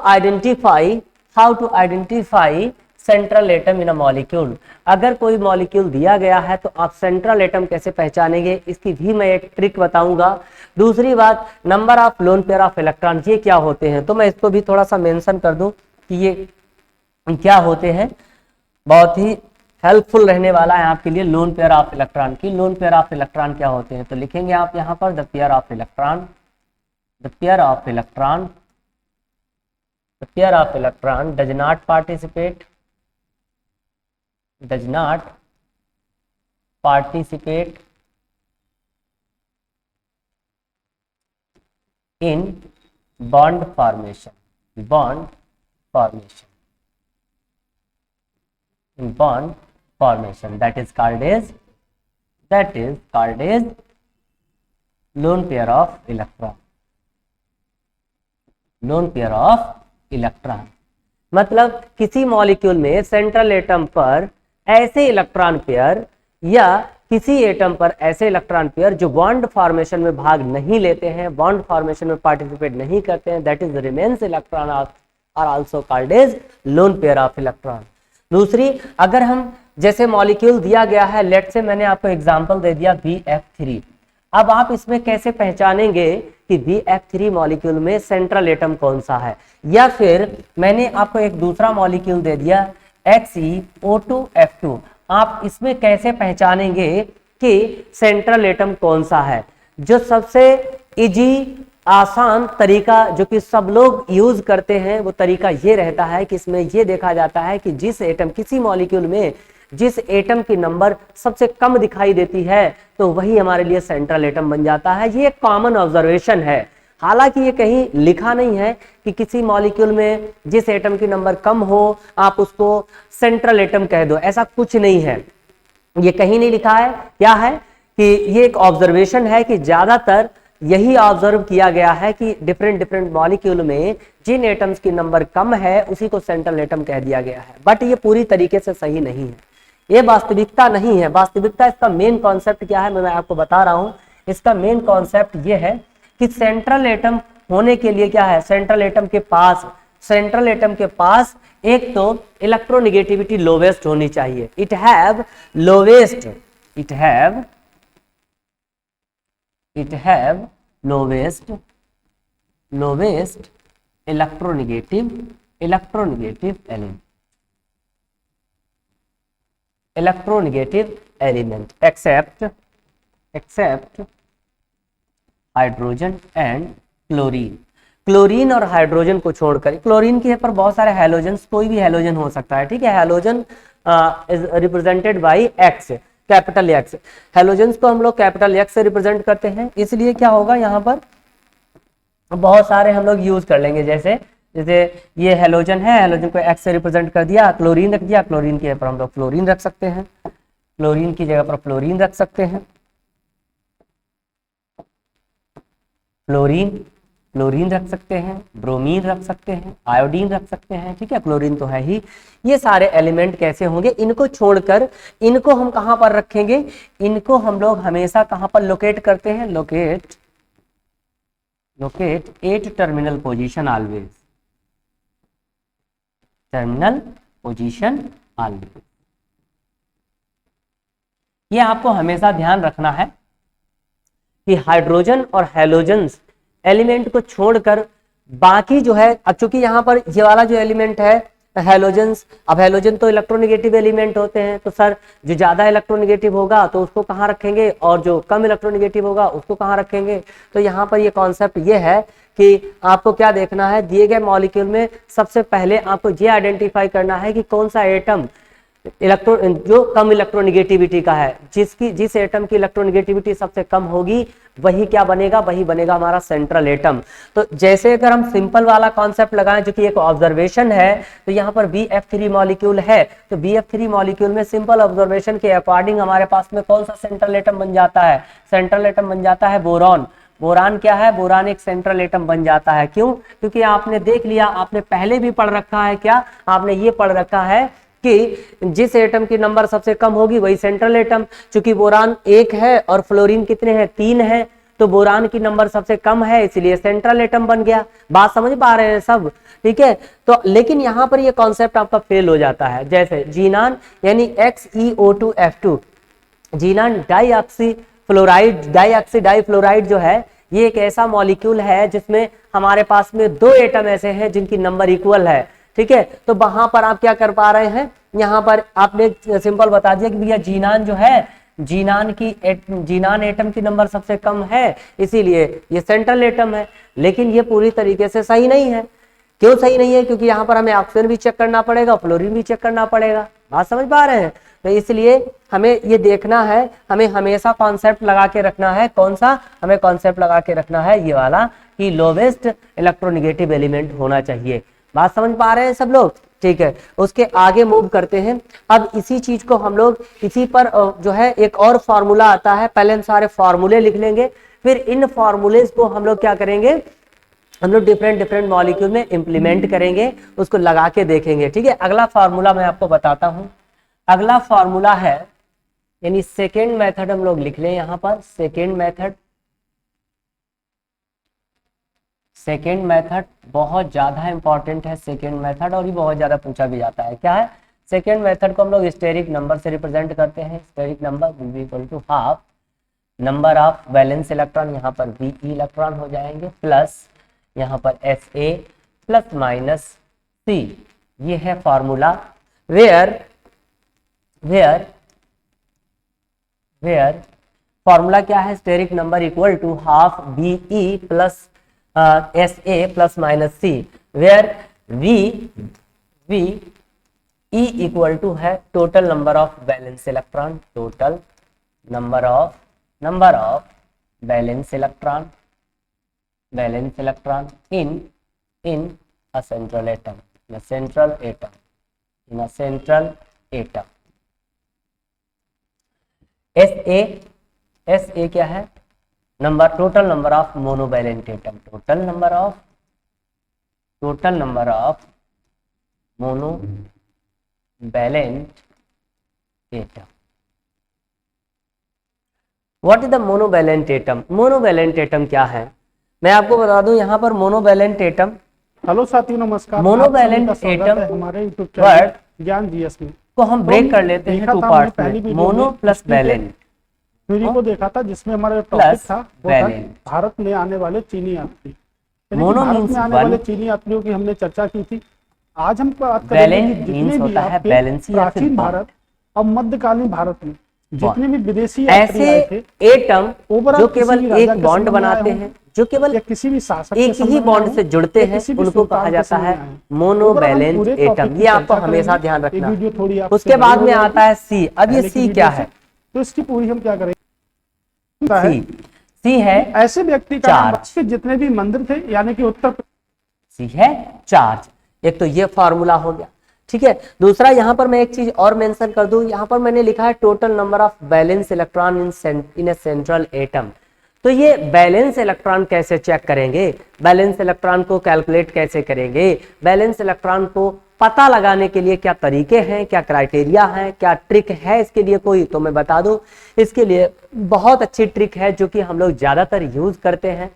identify central atom in a molecule. अगर कोई molecule दिया गया है तो आप central atom कैसे पहचानेंगे, इसकी भी मैं एक ट्रिक बताऊंगा। दूसरी बात, number of lone pair of electron, ये क्या होते हैं, तो मैं इसको भी थोड़ा सा मेंशन कर दूं कि ये क्या होते हैं। बहुत ही हेल्पफुल रहने वाला है आपके लिए लोन पेयर ऑफ इलेक्ट्रॉन की। लोन पेयर ऑफ इलेक्ट्रॉन क्या होते हैं, तो लिखेंगे आप यहाँ पर the pair of electron, the pair of electron, the pair of electron does not participate in bond formation, in bond formation, that is called as lone pair of electron, मतलब किसी मॉलिक्यूल में सेंट्रल एटम पर ऐसे electron pair या किसी atom पर ऐसे electron pair जो बॉन्ड फॉर्मेशन में भाग नहीं लेते हैं, बॉन्ड फॉर्मेशन में पार्टिसिपेट नहीं करते हैं, that is the remains electron are also called as lone pair of electron. दूसरी, अगर हम जैसे मॉलिक्यूल दिया गया है, लेट से मैंने आपको एग्जांपल दे दिया BF3, अब आप इसमें कैसे पहचानेंगे कि BF3 मॉलिक्यूल में सेंट्रल एटम कौन सा है, या फिर मैंने आपको एक दूसरा मॉलिक्यूल दे दिया XeO2F2, आप इसमें कैसे पहचानेंगे कि सेंट्रल एटम कौन सा है। जो सबसे इजी आसान तरीका जो कि सब लोग यूज करते हैं वो तरीका ये रहता है कि इसमें ये देखा जाता है कि जिस एटम, किसी मॉलिक्यूल में जिस एटम की नंबर सबसे कम दिखाई देती है तो वही हमारे लिए सेंट्रल एटम बन जाता है। ये एक कॉमन ऑब्जर्वेशन है, हालांकि ये कहीं लिखा नहीं है कि किसी मॉलिक्यूल में जिस एटम की नंबर कम हो आप उसको सेंट्रल एटम कह दो, ऐसा कुछ नहीं है, ये कहीं नहीं लिखा है। क्या है कि ये एक ऑब्जर्वेशन है कि ज्यादातर यही ऑब्जर्व किया गया है कि डिफरेंट मॉलिक्यूल में जिन एटम्स की नंबर कम है उसी को सेंट्रल एटम कह दिया गया है, बट ये पूरी तरीके से सही नहीं है, ये वास्तविकता नहीं है। वास्तविकता इसका मेन कॉन्सेप्ट क्या है मैं आपको बता रहा हूं। इसका मेन कॉन्सेप्ट ये है कि सेंट्रल एटम होने के लिए क्या है, सेंट्रल एटम के पास एक तो इलेक्ट्रोनेगेटिविटी लोवेस्ट होनी चाहिए, it have lowest electronegative element except hydrogen and chlorine और हाइड्रोजन को छोड़कर, क्लोरीन के पर बहुत सारे हैलोजन्स, कोई भी हैलोजन हो सकता है, ठीक है। Halogen is represented by x, capital x. Halogens को हम लोग कैपिटल एक्स से रिप्रेजेंट करते हैं, इसलिए क्या होगा यहाँ पर बहुत सारे हम लोग यूज कर लेंगे। जैसे ये हैलोजन है, हैलोजन को एक्स से रिप्रेजेंट कर दिया, क्लोरीन रख दिया, क्लोरीन की जगह पर हम लोग फ्लोरीन रख सकते हैं, क्लोरीन की जगह पर फ्लोरीन रख सकते हैं, फ्लोरीन रख सकते हैं, ब्रोमीन रख सकते हैं, आयोडीन रख सकते हैं, ठीक है। क्लोरीन तो है ही। ये सारे एलिमेंट कैसे होंगे, इनको छोड़कर इनको हम कहां पर रखेंगे, इनको हम लोग हमेशा कहां पर लोकेट करते हैं, locate at terminal position always, terminal position always. ये आपको हमेशा ध्यान रखना है कि हाइड्रोजन और हैलोजन्स एलिमेंट को छोड़कर बाकी जो है, अब चूंकि यहाँ पर ये वाला जो एलिमेंट है हैलोजन्स, अब हैलोजन तो इलेक्ट्रोनेगेटिव एलिमेंट होते हैं, तो सर जो ज्यादा इलेक्ट्रोनेगेटिव होगा तो उसको कहाँ रखेंगे और जो कम इलेक्ट्रोनेगेटिव होगा उसको कहाँ रखेंगे। तो यहाँ पर ये कॉन्सेप्ट ये है कि आपको क्या देखना है, दिए गए मॉलिक्यूल में सबसे पहले आपको ये आइडेंटिफाई करना है कि कौन सा एटम जो कम इलेक्ट्रोनेगेटिविटी का है, जिस एटम की इलेक्ट्रोनेगेटिविटी सबसे कम होगी वही क्या बनेगा, वही बनेगा हमारा सेंट्रल एटम। तो जैसे अगर हम सिंपल वाला कॉन्सेप्ट लगाएं जो कि एक ऑब्जर्वेशन है, तो यहाँ पर BF3 मॉलिक्यूल है, तो BF3 मॉलिक्यूल में सिंपल ऑब्जर्वेशन के अकॉर्डिंग हमारे पास में कौन सा सेंट्रल एटम बन जाता है, सेंट्रल एटम बन जाता है बोरॉन। बोरान क्या है, बोरान एक सेंट्रल एटम बन जाता है। क्यों? क्योंकि आपने देख लिया, आपने पहले भी पढ़ रखा है, क्या आपने ये पढ़ रखा है कि जिस एटम की नंबर सबसे कम होगी वही सेंट्रल एटम। चूंकि बोरान 1 है और फ्लोरीन कितने हैं, 3 है, तो बोरान की नंबर सबसे कम है, इसलिए सेंट्रल एटम बन गया। बात समझ पा रहे हैं सब, ठीक है। तो लेकिन यहाँ पर ये कॉन्सेप्ट आपका फेल हो जाता है। जैसे जीनान यानी XeO2F2, जीनान डाइऑक्सी डाइफ्लोराइड जो है, ये एक ऐसा मॉलिक्यूल है जिसमें हमारे पास में 2 एटम ऐसे हैं जिनकी नंबर इक्वल है, ठीक है। तो वहां पर आप क्या कर पा रहे हैं, यहाँ पर आपने सिंपल बता दिया कि भैया जीनान जो है, जीनान एटम की नंबर सबसे कम है, इसीलिए ये सेंट्रल एटम है। लेकिन ये पूरी तरीके से सही नहीं है। क्यों सही नहीं है? क्योंकि यहाँ पर हमें ऑक्सीजन भी चेक करना पड़ेगा, फ्लोरीन भी चेक करना पड़ेगा। बात समझ पा रहे हैं? तो इसलिए हमें ये देखना है, हमें हमेशा कॉन्सेप्ट लगा के रखना है। कौन सा? हमें कॉन्सेप्ट लगा के रखना है ये वाला कि लोवेस्ट इलेक्ट्रोनेगेटिव एलिमेंट होना चाहिए। बात समझ पा रहे हैं सब लोग? ठीक है, उसके आगे मूव करते हैं। अब इसी चीज को हम लोग इसी पर जो है एक और फॉर्मूला आता है, पहले हम सारे फॉर्मूले लिख लेंगे, फिर इन फॉर्मूलेज को हम लोग क्या करेंगे, हम लोग डिफरेंट मॉलिक्यूल में इंप्लीमेंट करेंगे, उसको लगा के देखेंगे, ठीक है। अगला फॉर्मूला मैं आपको बताता हूं। अगला फॉर्मूला है, यानी सेकेंड मेथड हम लोग लिख लें यहां पर। सेकेंड मेथड बहुत ज्यादा इंपॉर्टेंट है, सेकेंड मेथड, और ये बहुत ज्यादा पूछा भी जाता है। क्या है? सेकेंड मेथड को हम लोग स्टेरिक नंबर से रिप्रेजेंट करते हैं। Steric number will be equal to half number of valence electron, यहाँ पर Ve इलेक्ट्रॉन हो जाएंगे, प्लस यहाँ पर Sa प्लस माइनस C। ये है फॉर्मूला वेयर फॉर्मूला क्या है? Steric number equal to half Be plus Sa plus minus C, where V E equal to है total number of valence electron, total number of valence electron in a central atom, in a central atom. SA क्या है? Total number of monovalent atom, total number of monovalent atom. What is the monovalent atom? Monovalent atom क्या है मैं आपको बता दूं। यहाँ पर मोनोवैलेंट एटम, हेलो साथियों नमस्कार, मोनोवैलेंट एटम हमारे यूट्यूब चैनल ज्ञान जीएस में को हम ब्रेक कर लेते हैं टू पार्ट में, मोनो प्लस वैलेंट थ्योरी को देखा था, जिसमें हमारा टॉपिक था वो था भारत में आने वाले चीनी यात्री। मोनो भारत में आने वाले चीनी यात्रियों की हमने चर्चा की थी। आज हम बात करेंगे जितने भी प्राचीन भारत और मध्यकालीन भारत में जितने भी विदेशी यात्री आए थे, एटम जो केवल एक बॉन्ड बनाते हैं, जो केवल किसी भी शासक एक ही बॉन्ड से जुड़ते हैं, उनको कहा जाता है मोनोवैलेंट एटम। ये आपको हमेशा ध्यान रखना। उसके बाद में आता है सी। अब ये सी क्या है? तो इसकी पूरी हम क्या करेंगे? सी है ऐसे व्यक्ति का नाम जितने भी मंदिर थे, यानी कि उत्तर। सी है चार्ज। एक तो ये फॉर्मूला हो गया, ठीक है। दूसरा यहाँ पर मैं एक चीज और मेंशन कर दूं, यहाँ पर मैंने लिखा है total number of valence electron in a central atom. तो ये बैलेंस इलेक्ट्रॉन कैसे चेक करेंगे, बैलेंस इलेक्ट्रॉन को कैलकुलेट कैसे करेंगे, बैलेंस इलेक्ट्रॉन को पता लगाने के लिए क्या तरीके हैं, क्या क्राइटेरिया हैं, क्या ट्रिक है इसके लिए कोई, तो मैं बता दूं इसके लिए बहुत अच्छी ट्रिक है जो कि हम लोग ज्यादातर यूज करते हैं।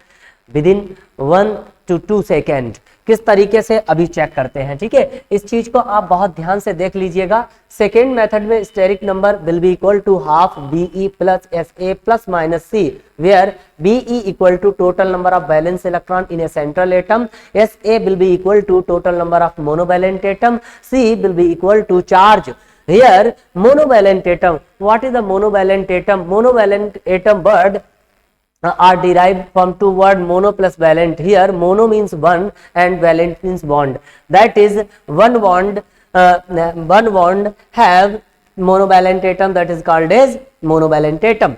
विदिन 1 to 2 सेकेंड किस तरीके से अभी चेक करते हैं, ठीक है। इस चीज को आप बहुत ध्यान से देख लीजिएगा। सेकेंड मेथड में steric number will be equal to half Be plus Sa plus minus C, where Be equal to total number of valence electron in a central atom, Sa will be equal to total number of monovalent atom, C will be equal to charge. Here monovalent atom, what is the monovalent atom? Monovalent atom word are derived from two word mono plus valent. Here mono means one and valent means bond. That is one bond have monovalent atom, that is called as monovalent atom.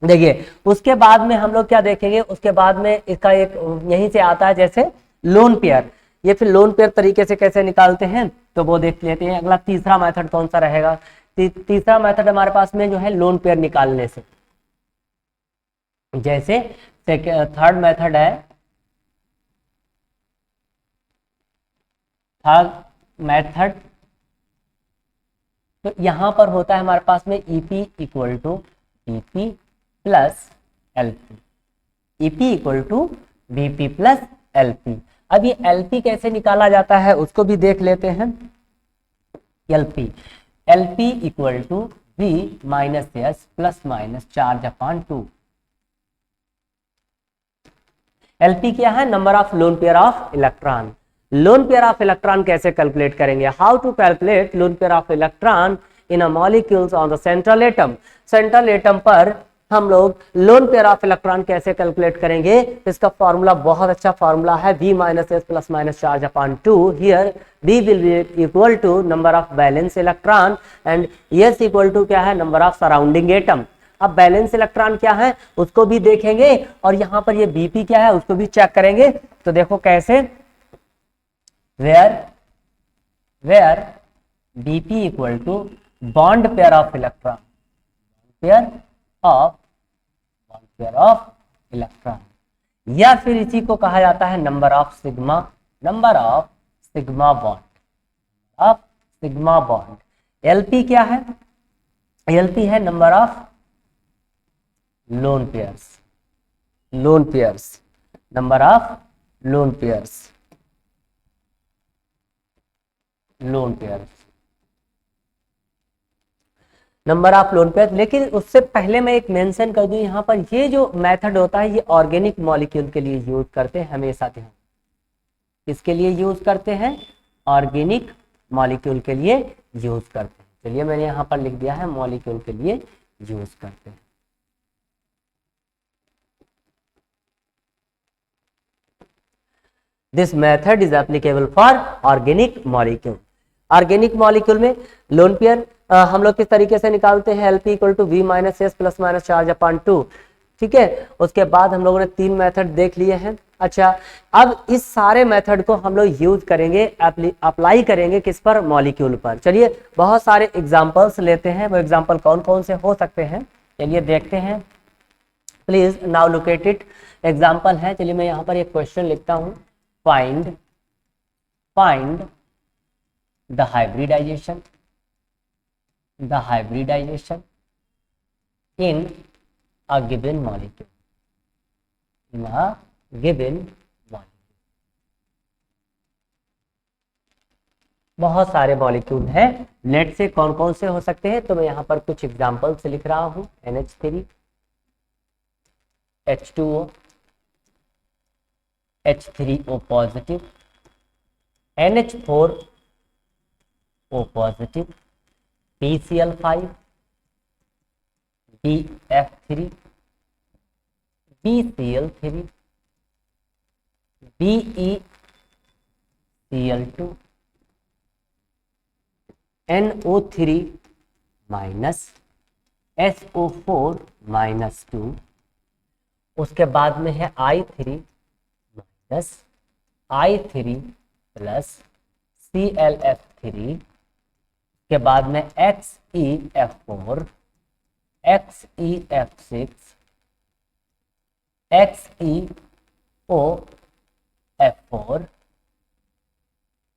देखिए उसके बाद में हम लोग क्या देखेंगे, उसके बाद में इसका एक यहीं से आता है जैसे लोन पेयर। ये फिर लोन पेयर तरीके से कैसे निकालते हैं तो वो देख लेते हैं। अगला तीसरा मेथड कौन सा रहेगा? तीसरा मेथड हमारे पास में जो है लोन पेयर निकालने से, जैसे थर्ड मेथड है, थर्ड मेथड तो यहां पर होता है हमारे पास में Ep equal to Ep plus Lp। EP equal to Vp plus LP। अब ये LP कैसे निकाला जाता है उसको भी देख लेते हैं। LP equal to V minus S plus minus charge upon 2। LP क्या है? Number of lone pair of electron. Lone pair of electron कैसे कैलकुलेट करेंगे? How to calculate lone pair of electron in a molecules on the central atom. Central atom पर हम लोग lone pair of electron कैसे calculate करेंगे? इसका formula बहुत अच्छा फॉर्मूला है, V minus S plus minus charge upon 2। Here B will be equal to number of valence electron and S equal to क्या है? Number of surrounding atom. अब valence electron क्या है उसको भी देखेंगे और यहाँ पर ये Bp क्या है उसको भी चेक करेंगे। तो देखो कैसे, where Bp equal to bond pair of electron, pair of electron, या फिर इसी को कहा जाता है number of sigma bond. LP क्या है? LP है number of lone pairs, number of lone pairs. Number of lone pair. लेकिन उससे पहले मैं एक मेंशन कर दूं यहाँ पर, ये जो मेथड होता है ये ऑर्गेनिक मॉलिक्यूल के लिए यूज करते हैं हमेशा। ध्यान, किसके लिए यूज करते हैं? ऑर्गेनिक मॉलिक्यूल के लिए यूज करते हैं। चलिए मैंने यहाँ पर लिख दिया है मॉलिक्यूल के लिए यूज करते हैं। This method is applicable for organic molecule. Organic molecule में लोन पेयर हम लोग किस तरीके से निकालते हैं? LP equal to V minus S plus minus charge upon 2। ठीक है, उसके बाद हम लोगों ने 3 मेथड देख लिए हैं। अच्छा, अब इस सारे मेथड को हम लोग यूज करेंगे, अप्लाई करेंगे किस पर? मॉलिक्यूल पर। चलिए बहुत सारे एग्जांपल्स लेते हैं, वो एग्जांपल कौन कौन से हो सकते हैं चलिए देखते हैं। Please now locate it. Example है, चलिए मैं यहाँ पर एक क्वेश्चन लिखता हूँ, find the hybridisation in a given molecule, बहुत सारे मॉलिक्यूल हैं, नेट से कौन कौन से हो सकते हैं? तो मैं यहाँ पर कुछ एग्जांपल से लिख रहा हूँ। NH3, H2O, H3O positive, NH4O positive, BCl5, BF3, BCl3, BeCl2, NO3 minus, SO4 minus 2, उसके बाद में है I3 minus, I3 plus, ClF3, के बाद में XeF4, XeF6, XeOF4,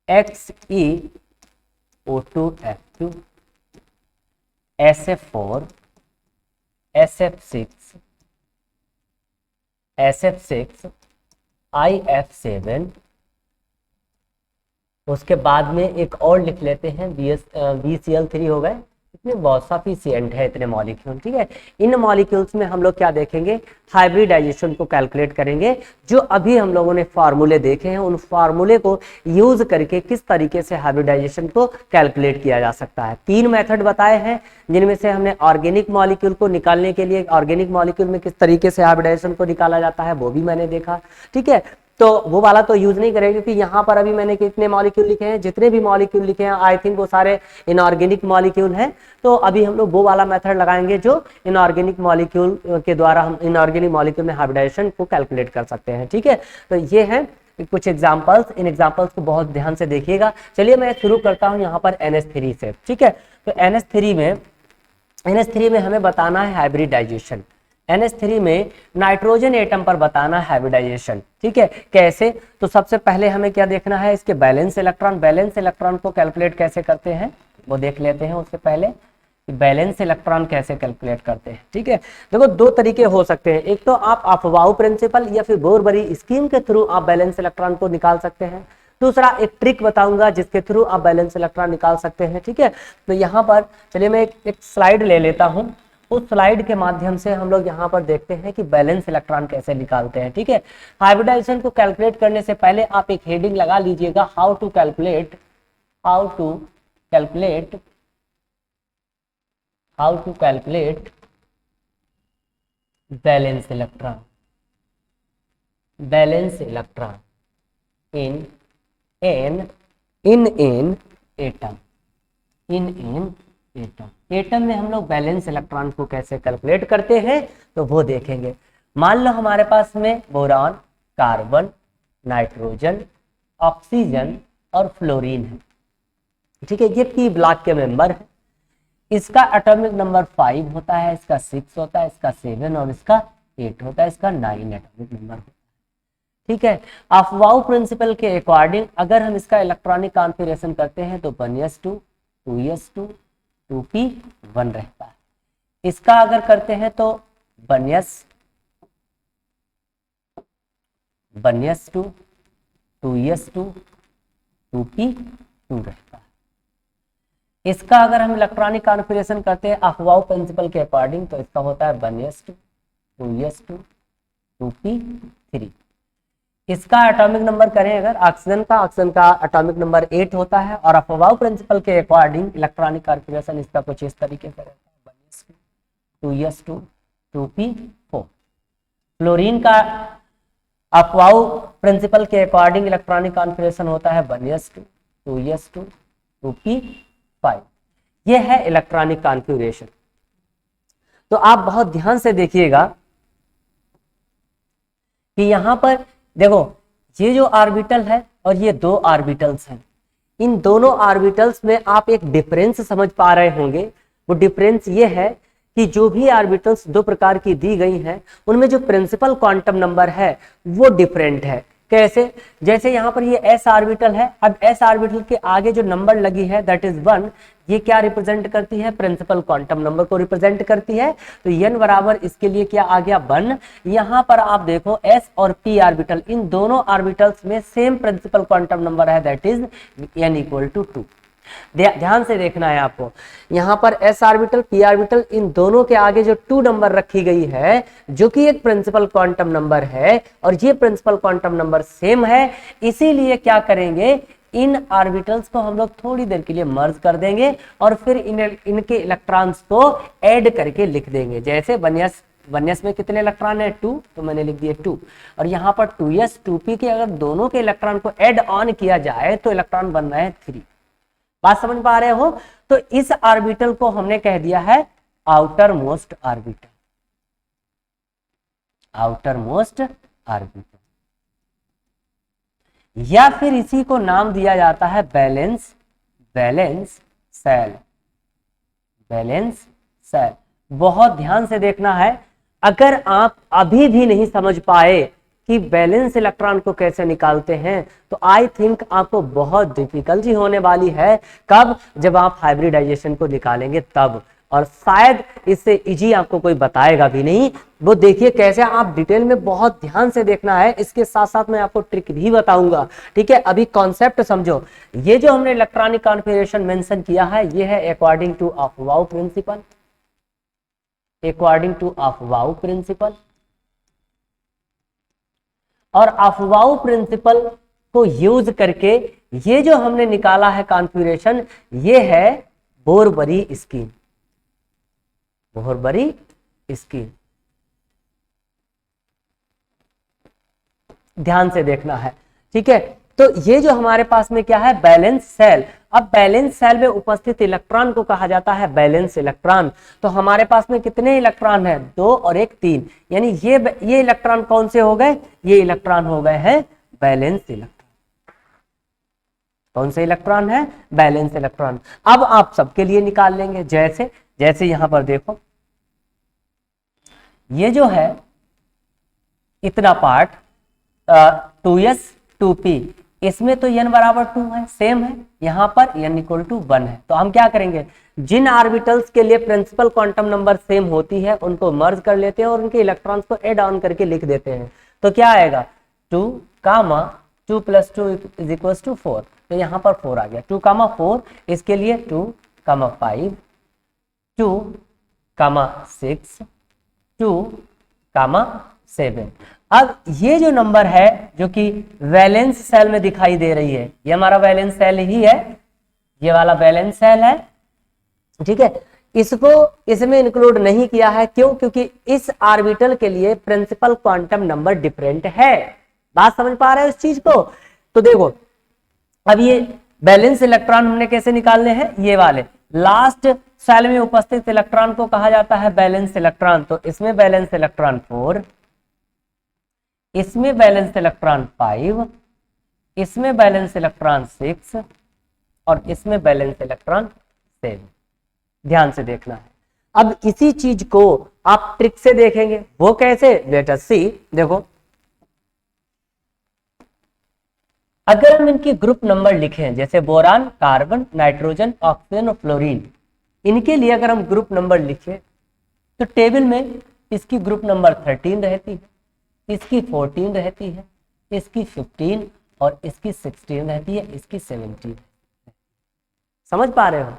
XeO2F2, SF4, SF6, IF7। उसके बाद में एक और लिख लेते हैं, BCl3 हो गए। इतने बहुत सफिशिएंट है इतने मॉलिक्यूल। ठीक है, इन मॉलिक्यूल्स में हम लोग क्या देखेंगे? हाइब्रिडाइजेशन को कैलकुलेट करेंगे। जो अभी हम लोगों ने फार्मूले देखे हैं उन फार्मूले को यूज करके किस तरीके से हाइब्रिडाइजेशन को कैलकुलेट किया जा सकता है। 3 मेथड बताए हैं, जिनमें से हमने ऑर्गेनिक मॉलिक्यूल को निकालने के लिए ऑर्गेनिक मॉलिक्यूल में किस तरीके से हाइब्रिडाइजेशन को निकाला जाता है वो भी मैंने देखा। ठीक है, तो वो वाला तो यूज नहीं करेंगे, क्योंकि यहाँ पर अभी मैंने कितने मॉलिक्यूल लिखे हैं, जितने भी मॉलिक्यूल लिखे हैं आई थिंक वो सारे इनऑर्गेनिक मॉलिक्यूल हैं। तो अभी हम लोग वो वाला मेथड लगाएंगे जो इनऑर्गेनिक मॉलिक्यूल के द्वारा हम इनऑर्गेनिक मॉलिक्यूल में हाइब्रिडाइजेशन को कैलकुलेट कर सकते हैं। ठीक है, तो ये है कुछ एग्जांपल्स, इन एग्जांपल्स को बहुत ध्यान से देखिएगा। चलिए मैं शुरू करता हूँ यहाँ पर NH3 से। ठीक है, तो NH3 में हमें बताना है हाइब्रिडाइजेशन। NH3 में नाइट्रोजन एटम पर बताना है हाइब्रिडाइजेशन। ठीक है, कैसे? तो सबसे पहले हमें क्या देखना है? इसके बैलेंस इलेक्ट्रॉन को कैलकुलेट कैसे करते हैं वो देख लेते हैं। उससे पहले बैलेंस इलेक्ट्रॉन कैसे कैलकुलेट करते हैं। ठीक है, देखो दो तरीके हो सकते हैं, एक तो आप अफवाऊ प्रिंसिपल या फिर बोरबरी स्कीम के थ्रू आप बैलेंस इलेक्ट्रॉन को निकाल सकते हैं। दूसरा एक ट्रिक बताऊंगा जिसके थ्रू आप बैलेंस इलेक्ट्रॉन निकाल सकते हैं। ठीक है, तो यहाँ पर चलिए मैं एक स्लाइड ले लेता हूँ, उस स्लाइड के माध्यम से हम लोग यहाँ पर देखते हैं कि बैलेंस इलेक्ट्रॉन कैसे निकालते हैं। ठीक है, हाइब्रिडाइजेशन को कैलकुलेट करने से पहले आप एक हेडिंग लगा लीजिएगा, how to calculate valence electron in an atom में हम लोग बैलेंस इलेक्ट्रॉन को कैसे कैलकुलेट करते हैं तो वो देखेंगे। मान लो हमारे पास में बोरान, कार्बन, नाइट्रोजन, ऑक्सीजन और फ्लोरीन है। ठीक है, ये पी ब्लॉक के मेंबर है। इसका एटॉमिक नंबर 5 होता है, इसका 6 होता है, इसका 7 और इसका 8 होता है, इसका 9 एटॉमिक नंबर होता है। ठीक है, अफवाऊ प्रिंसिपल के अकॉर्डिंग अगर हम इसका इलेक्ट्रॉनिक कॉन्फ़िगरेशन करते हैं तो 1s2 2s2 2p1 रहता है। इसका अगर करते हैं तो 1s2 2s2 2p2 रहता है। इसका अगर हम इलेक्ट्रॉनिक कॉन्फ़िगरेशन करते हैं अफवाऊ प्रिंसिपल के अकॉर्डिंग तो इसका होता है 1s2 2s2 2p3। इसका एटॉमिक नंबर करें अगर ऑक्सीजन का एटॉमिक नंबर 8 होता है और अफवाऊ प्रिंसिपल के अकॉर्डिंग इलेक्ट्रॉनिक कॉन्फ़िगरेशन इसका कुछ इस तरीके से रहता है 1s2 2s2 2p4। फ्लोरीन का अफवाऊ प्रिंसिपल के अकॉर्डिंग इलेक्ट्रॉनिक कॉन्फ़िगरेशन होता है 1s2 2s2 2p5। यह है इलेक्ट्रॉनिक कॉन्फ़िगरेशन। तो आप बहुत ध्यान से देखिएगा कि यहां पर देखो ये जो ऑर्बिटल है और ये दो ऑर्बिटल्स हैं, इन दोनों ऑर्बिटल्स में आप एक डिफरेंस समझ पा रहे होंगे। वो डिफरेंस ये है कि जो भी ऑर्बिटल्स दो प्रकार की दी गई हैं उनमें जो प्रिंसिपल क्वांटम नंबर है वो डिफरेंट है। कैसे? जैसे यहाँ पर ये s ऑर्बिटल है, अब s ऑर्बिटल के आगे जो नंबर लगी है दैट इज 1, ये क्या रिप्रेजेंट करती है? प्रिंसिपल क्वांटम नंबर को रिप्रेजेंट करती है। तो n बराबर इसके लिए क्या आ गया? 1। यहाँ पर आप देखो s और p ऑर्बिटल, इन दोनों ऑर्बिटल्स में सेम प्रिंसिपल क्वांटम नंबर है दैट इज n = 2। ध्यान से देखना है आपको, यहाँ पर s ऑर्बिटल p ऑर्बिटल इन दोनों के आगे जो 2 नंबर रखी गई है जो कि एक प्रिंसिपल क्वांटम नंबर है और ये प्रिंसिपल क्वांटम नंबर सेम है, इसीलिए क्या करेंगे इन ऑर्बिटल्स को हम लोग थोड़ी देर के लिए मर्ज कर देंगे और फिर इनके इलेक्ट्रॉन्स को ऐड करके लिख देंगे। जैसे 1s में कितने इलेक्ट्रॉन है? 2, तो मैंने लिख दिए 2 और यहाँ पर 2s 2p के अगर दोनों के इलेक्ट्रॉन को ऐड ऑन किया जाए तो इलेक्ट्रॉन बन रहे हैं 3। बात समझ पा रहे हो? तो इस ऑर्बिटल को हमने कह दिया है outer most orbital, outer most orbital, या फिर इसी को नाम दिया जाता है बैलेंस सेल, बैलेंस सेल। बहुत ध्यान से देखना है, अगर आप अभी भी नहीं समझ पाए कि बैलेंस इलेक्ट्रॉन को कैसे निकालते हैं तो आई थिंक आपको बहुत डिफिकल्टी होने वाली है। कब? जब आप हाइब्रिडाइजेशन को निकालेंगे तब, और शायद इससे इजी आपको कोई बताएगा भी नहीं। वो देखिए कैसे आप डिटेल में बहुत ध्यान से देखना है, इसके साथ साथ मैं आपको ट्रिक भी बताऊंगा। ठीक है, अभी कॉन्सेप्ट समझो। ये जो हमने इलेक्ट्रॉनिक कॉन्फ़िगरेशन मेंशन किया है ये है according to Aufbau principle, according to Aufbau principle. और अफवाऊ प्रिंसिपल को यूज करके ये जो हमने निकाला है कॉन्फ़िगरेशन ये है बोरबरी स्कीम, बोरबरी स्कीम। ध्यान से देखना है। ठीक है, तो ये जो हमारे पास में क्या है? Valence shell. अब बैलेंस सेल में उपस्थित इलेक्ट्रॉन को कहा जाता है बैलेंस इलेक्ट्रॉन। तो हमारे पास में कितने इलेक्ट्रॉन है? 2 और 1 3, यानी ये इलेक्ट्रॉन कौन से हो गए? ये इलेक्ट्रॉन हो गए हैं बैलेंस इलेक्ट्रॉन। कौन से इलेक्ट्रॉन है? Balance electron. अब आप सबके लिए निकाल लेंगे। जैसे यहां पर देखो ये जो है इतना पार्ट 2s 2p, इसमें तो n बराबर 2 है, सेम है। यहां पर n = 1 है। तो हम क्या करेंगे? जिन ऑर्बिटल्स के लिए प्रिंसिपल क्वांटम नंबर सेम होती है उनको मर्ज कर लेते हैं और उनके इलेक्ट्रॉन्स को एड ऑन करके लिख देते हैं। तो क्या आएगा 2, 2 + 2 = 4। तो यहाँ पर 4 आ गया। 2, 4 इसके लिए 2, 5, 2, 6, 2, 7। अब ये जो नंबर है जो कि वैलेंस सेल में दिखाई दे रही है, ये हमारा वैलेंस सेल ही है, ये वाला वैलेंस सेल है, ठीक है। इसको इसमें इंक्लूड नहीं किया है, क्यों? क्योंकि इस ऑर्बिटल के लिए प्रिंसिपल क्वांटम नंबर डिफरेंट है। बात समझ पा रहे हो इस चीज को? तो देखो अब ये बैलेंस इलेक्ट्रॉन हमने कैसे निकालने हैं, ये वाले लास्ट सेल में उपस्थित इलेक्ट्रॉन को कहा जाता है बैलेंस इलेक्ट्रॉन। तो इसमें बैलेंस इलेक्ट्रॉन 4, इसमें बैलेंस इलेक्ट्रॉन 5, इसमें बैलेंस इलेक्ट्रॉन 6 और इसमें बैलेंस इलेक्ट्रॉन 7। ध्यान से देखना है। अब इसी चीज को आप ट्रिक से देखेंगे, वो कैसे? लेट अस सी। देखो अगर हम इनके ग्रुप नंबर लिखें, जैसे बोरान, कार्बन, नाइट्रोजन, ऑक्सीजन और फ्लोरीन, इनके लिए अगर हम ग्रुप नंबर लिखें तो टेबल में इसकी ग्रुप नंबर 13 रहती है, इसकी 14 रहती है, इसकी 15 और इसकी 16 रहती है, इसकी 17। समझ पा रहे हो?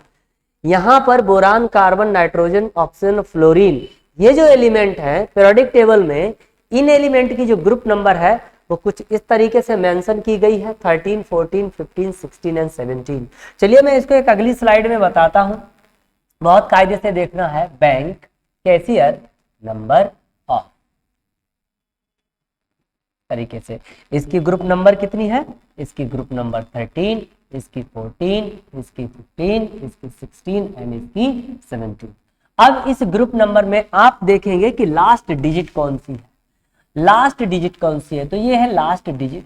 यहां पर boron, carbon, nitrogen, oxygen, fluorine, ये जो एलिमेंट है पीरियोडिक टेबल में, इन एलिमेंट की जो ग्रुप नंबर है वो कुछ इस तरीके से मेंशन की गई है, 13, 14, 15, 16 एंड 17। चलिए मैं इसको एक अगली स्लाइड में बताता हूं। बहुत कायदे से देखना है। बैंक, कैशियर, नंबर ऑफ तरीके से। इसकी ग्रुप नंबर कितनी है? इसकी ग्रुप नंबर 13, इसकी 14, इसकी 15, इसकी 16 एंड इसकी 17। अब इस ग्रुप नंबर में आप देखेंगे कि लास्ट डिजिट कौन सी है। लास्ट डिजिट कौन सी है? तो ये है लास्ट डिजिट,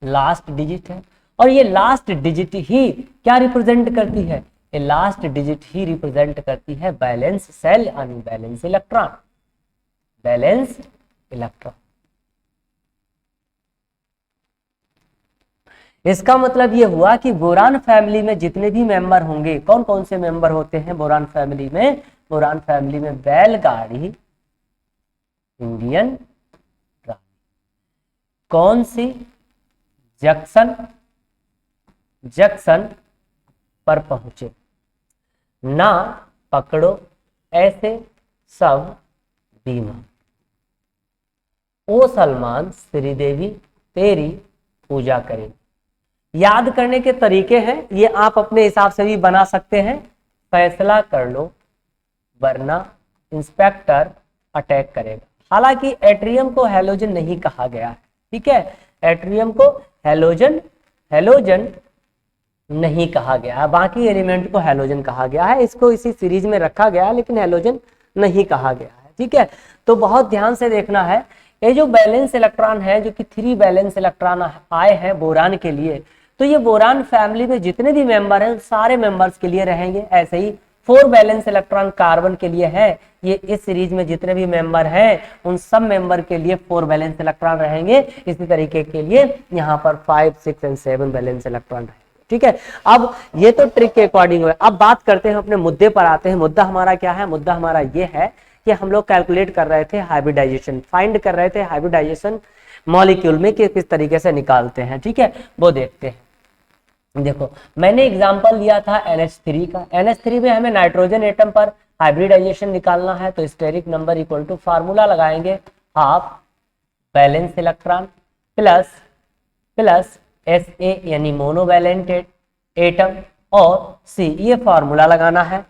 लास्ट डिजिट है। और ये लास्ट डिजिट ही क्या रिप्रेजेंट करती है? ये लास्ट डिजिट ही रिप्रेजेंट करती है बैलेंस सेल यानी बैलेंस इलेक्ट्रॉन, बैलेंस इलेक्ट्रॉन। इसका मतलब ये हुआ कि बोरान फैमिली में जितने भी मेंबर होंगे, कौन कौन से मेंबर होते हैं बोरान फैमिली में? बोरान फैमिली में बैलगाड़ी, इंडियन रानी, कौन सी? जंक्शन, जंक्शन पर पहुंचे, ना पकड़ो ऐसे सब बीमा, ओ सलमान श्रीदेवी तेरी पूजा करें। याद करने के तरीके हैं, ये आप अपने हिसाब से भी बना सकते हैं। फैसला कर लो वरना इंस्पेक्टर अटैक करेगा। हालांकि एट्रियम को हैलोजन नहीं कहा गया है, ठीक है। एट्रियम को हैलोजन नहीं कहा गया है, बाकी एलिमेंट को हैलोजन कहा गया है। इसको इसी सीरीज में रखा गया है लेकिन हैलोजन नहीं कहा गया है, ठीक है। तो बहुत ध्यान से देखना है। ये जो बैलेंस इलेक्ट्रॉन है, जो कि 3 बैलेंस इलेक्ट्रॉन आए हैं बोरान के लिए, तो ये बोरान फैमिली में जितने भी मेंबर हैं सारे मेंबर्स के लिए रहेंगे। ऐसे ही 4 बैलेंस इलेक्ट्रॉन कार्बन के लिए है। ये इस सीरीज में जितने भी मेंबर हैं उन सब मेंबर के लिए 4 बैलेंस इलेक्ट्रॉन रहेंगे। इसी तरीके के लिए यहाँ पर 5, 6 एंड 7 बैलेंस इलेक्ट्रॉन रहेंगे, ठीक है। अब ये तो ट्रिक के अकॉर्डिंग है। अब बात करते हैं अपने मुद्दे पर आते हैं। मुद्दा हमारा क्या है? मुद्दा हमारा ये है कि हम लोग कैलकुलेट कर रहे थे हाइब्रिडाइजेशन, फाइंड कर रहे थे हाइब्रिडाइजेशन मॉलिक्यूल में किस तरीके से निकालते हैं, ठीक है। वो देखते हैं। देखो मैंने एग्जांपल लिया था NH3 का। NH3 में हमें नाइट्रोजन एटम पर हाइब्रिडाइजेशन निकालना है, तो steric number equal to formula लगाएंगे half valence electron plus SA यानी मोनोवैलेंट एटम और C, ये फार्मूला लगाना है।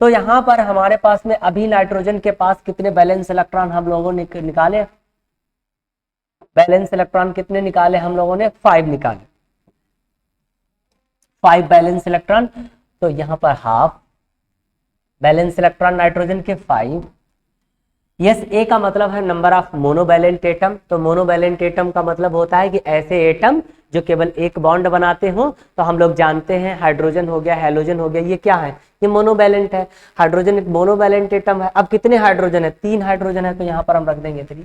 तो यहाँ पर हमारे पास में अभी नाइट्रोजन के पास कितने बैलेंस इलेक्ट्रॉन हम लोगों ने निकाले? बैलेंस इलेक्ट्रॉन कितने निकाले हम लोगों ने? 5 निकाले, 5 बैलेंस इलेक्ट्रॉन। तो यहाँ पर हाफ बैलेंस इलेक्ट्रॉन नाइट्रोजन के 5। यस, ए का मतलब है नंबर ऑफ मोनोवैलेंट एटम। तो मोनोवैलेंट एटम का मतलब होता है कि ऐसे एटम जो केवल एक बॉन्ड बनाते हो। तो हम लोग जानते हैं हाइड्रोजन हो गया, हैलोजन हो गया, ये क्या है? ये मोनोवैलेंट है। हाइड्रोजन एक मोनोवैलेंट एटम है। अब कितने हाइड्रोजन है? 3 हाइड्रोजन है, तो यहाँ पर हम रख देंगे 3।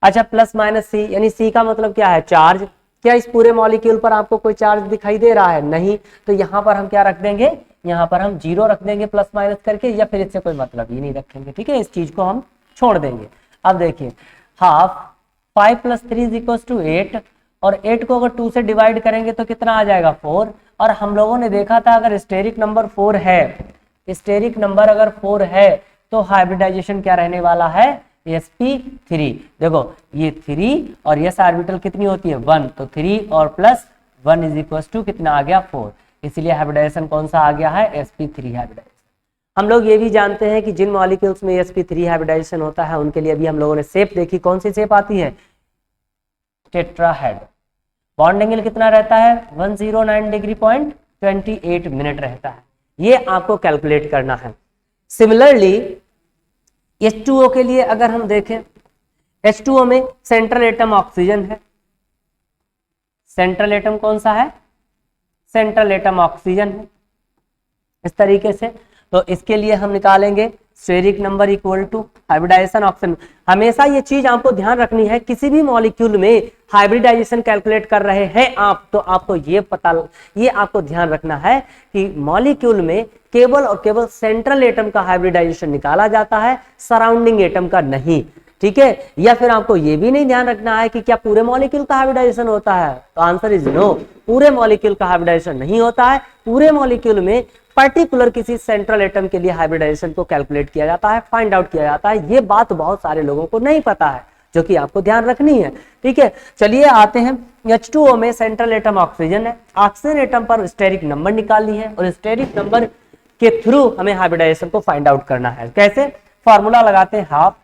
अच्छा, प्लस माइनस सी, यानी सी का मतलब क्या है? चार्ज। क्या इस पूरे मॉलिक्यूल पर आपको कोई चार्ज दिखाई दे रहा है? नहीं। तो यहाँ पर हम क्या रख देंगे, यहाँ पर हम 0 रख देंगे प्लस माइनस करके, या फिर इससे कोई मतलब ही नहीं रखेंगे। ठीक है, इस चीज को हम छोड़ देंगे। अब देखिए हाफ 5 + 3 = 8, और 8 को अगर 2 से डिवाइड करेंगे तो कितना आ जाएगा 4। और हम लोगों ने देखा था अगर स्टेरिक नंबर 4 है, स्टेरिक नंबर अगर 4 है तो हाइब्रिडाइजेशन क्या रहने वाला है, sp3। देखो ये 3 और यस ऑर्बिटल कितनी होती है 1, तो 3 और प्लस 1 = कितना आ गया 4, इसलिए हाइब्रिडाइजेशन कौन सा आ गया है, sp3 हाइब्रिडाइजेशन। हम लोग ये भी जानते हैं कि जिन मॉलिक्यूल्स में sp3 हाइब्रिडाइजेशन होता है उनके लिए अभी हम लोगों ने शेप देखी, कौन सी शेप आती है, टेट्राहेड। बॉन्ड एंगल कितना रहता है 109 डिग्री 28 मिनट रहता है, ये आपको कैलकुलेट करना है। सिमिलरली H2O के लिए अगर हम देखें, H2O में सेंट्रल एटम ऑक्सीजन है, सेंट्रल एटम कौन सा है, सेंट्रल एटम ऑक्सीजन है इस तरीके से। तो इसके लिए हम निकालेंगे steric number equal to hybridisation oxygen. हमेशा ये चीज आपको ध्यान रखनी है, किसी भी मॉलिक्यूल में हाइब्रिडाइजेशन कैलकुलेट कर रहे हैं आप, तो आपको ये आपको ध्यान रखना है कि मॉलिक्यूल में केवल और केवल सेंट्रल एटम का हाइब्रिडाइजेशन निकाला जाता है, सराउंडिंग एटम का नहीं। ठीक है, या फिर आपको ये भी नहीं ध्यान रखना है कि क्या पूरे मॉलिक्यूल का हाइब्रिडाइजेशन होता है, तो आंसर इज नो, पूरे मॉलिक्यूल का हाइब्रिडाइजेशन नहीं होता है। पूरे मॉलिक्यूल में पर्टिकुलर किसी सेंट्रल एटम के लिए हाइब्रिडाइजेशन को कैलकुलेट किया जाता है, फाइंड आउट किया जाता है। ये बात बहुत सारे लोगों को नहीं पता है, जो कि आपको ध्यान रखनी है। ठीक है, चलिए आते हैं H2O में सेंट्रल एटम ऑक्सीजन है, ऑक्सीजन एटम पर स्टेरिक नंबर निकालनी है, और स्टेरिक नंबर के थ्रू हमें हाइब्रिडाइजेशन को फाइंड आउट करना है। कैसे, फॉर्मूला लगाते हैं हाफ,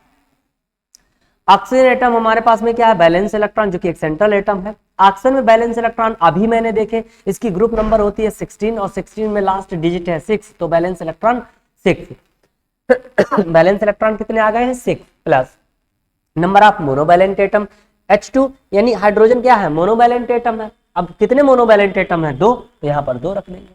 ऑक्सीजन एटम हमारे पास में क्या है, बैलेंस इलेक्ट्रॉन, जो कि एक सेंट्रल एटम है। ऑक्सीजन में बैलेंस इलेक्ट्रॉन अभी मैंने देखे, इसकी ग्रुप नंबर होती है 16, और 16 में लास्ट डिजिट है 6, तो बैलेंस इलेक्ट्रॉन 6। बैलेंस इलेक्ट्रॉन कितने आ गए हैं 6, plus number of monovalent atom H2, यानी हाइड्रोजन क्या है, मोनोवैलेंट एटम है। अब कितने मोनोवैलेंट एटम है, 2, तो यहाँ पर 2 रख लेंगे।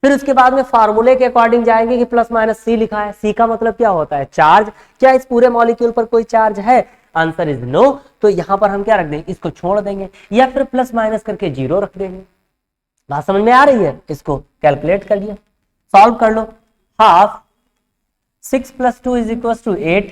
फिर उसके बाद में फार्मूले के अकॉर्डिंग जाएंगे कि प्लस माइनस सी लिखा है, सी का मतलब क्या होता है, चार्ज। क्या इस पूरे मॉलिक्यूल पर कोई चार्ज है, आंसर इज नो। तो यहां पर हम क्या रख देंगे, इसको छोड़ देंगे, या फिर प्लस माइनस करके 0 रख देंगे। बात समझ में आ रही है, इसको कैलकुलेट कर लिया, सॉल्व कर लो। Half 6 + 2 = 8,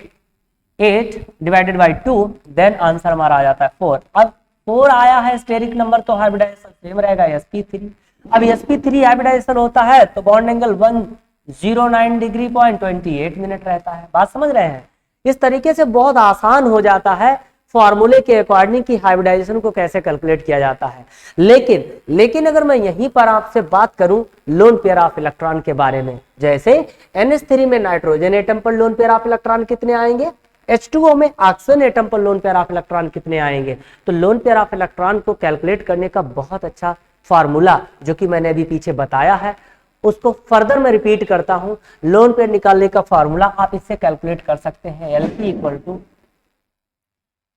8 divided by 2, then answer हमारा आ जाता है 4। अब 4 आया है स्टेरिक नंबर, तो हाइब्रिडाइजेशन सेम रहेगा sp3। अब sp3 हाइब्रिडाइजेशन होता है तो बॉन्ड एंगल 109 डिग्री 28 मिनट रहता है। बात समझ रहे हैं, इस तरीके से बहुत आसान हो जाता है फॉर्मूले के अकॉर्डिंग कि हाइब्रिडाइजेशन को कैसे कैलकुलेट किया जाता है। लेकिन अगर मैं यहीं पर आपसे बात करूं लोन पेयर ऑफ इलेक्ट्रॉन के बारे में, जैसे NH3 में नाइट्रोजन एटम पर लोन पेयर ऑफ इलेक्ट्रॉन कितने आएंगे, H2O में ऑक्सीजन एटम पर लोन पेयर ऑफ इलेक्ट्रॉन कितने आएंगे। तो लोन पेयर ऑफ इलेक्ट्रॉन को कैलकुलेट करने का बहुत अच्छा फार्मूला जो कि मैंने अभी पीछे बताया है, उसको फर्दर मैं रिपीट करता हूं। लोन पेयर निकालने का फार्मूला आप इससे कैलकुलेट कर सकते हैं, LP =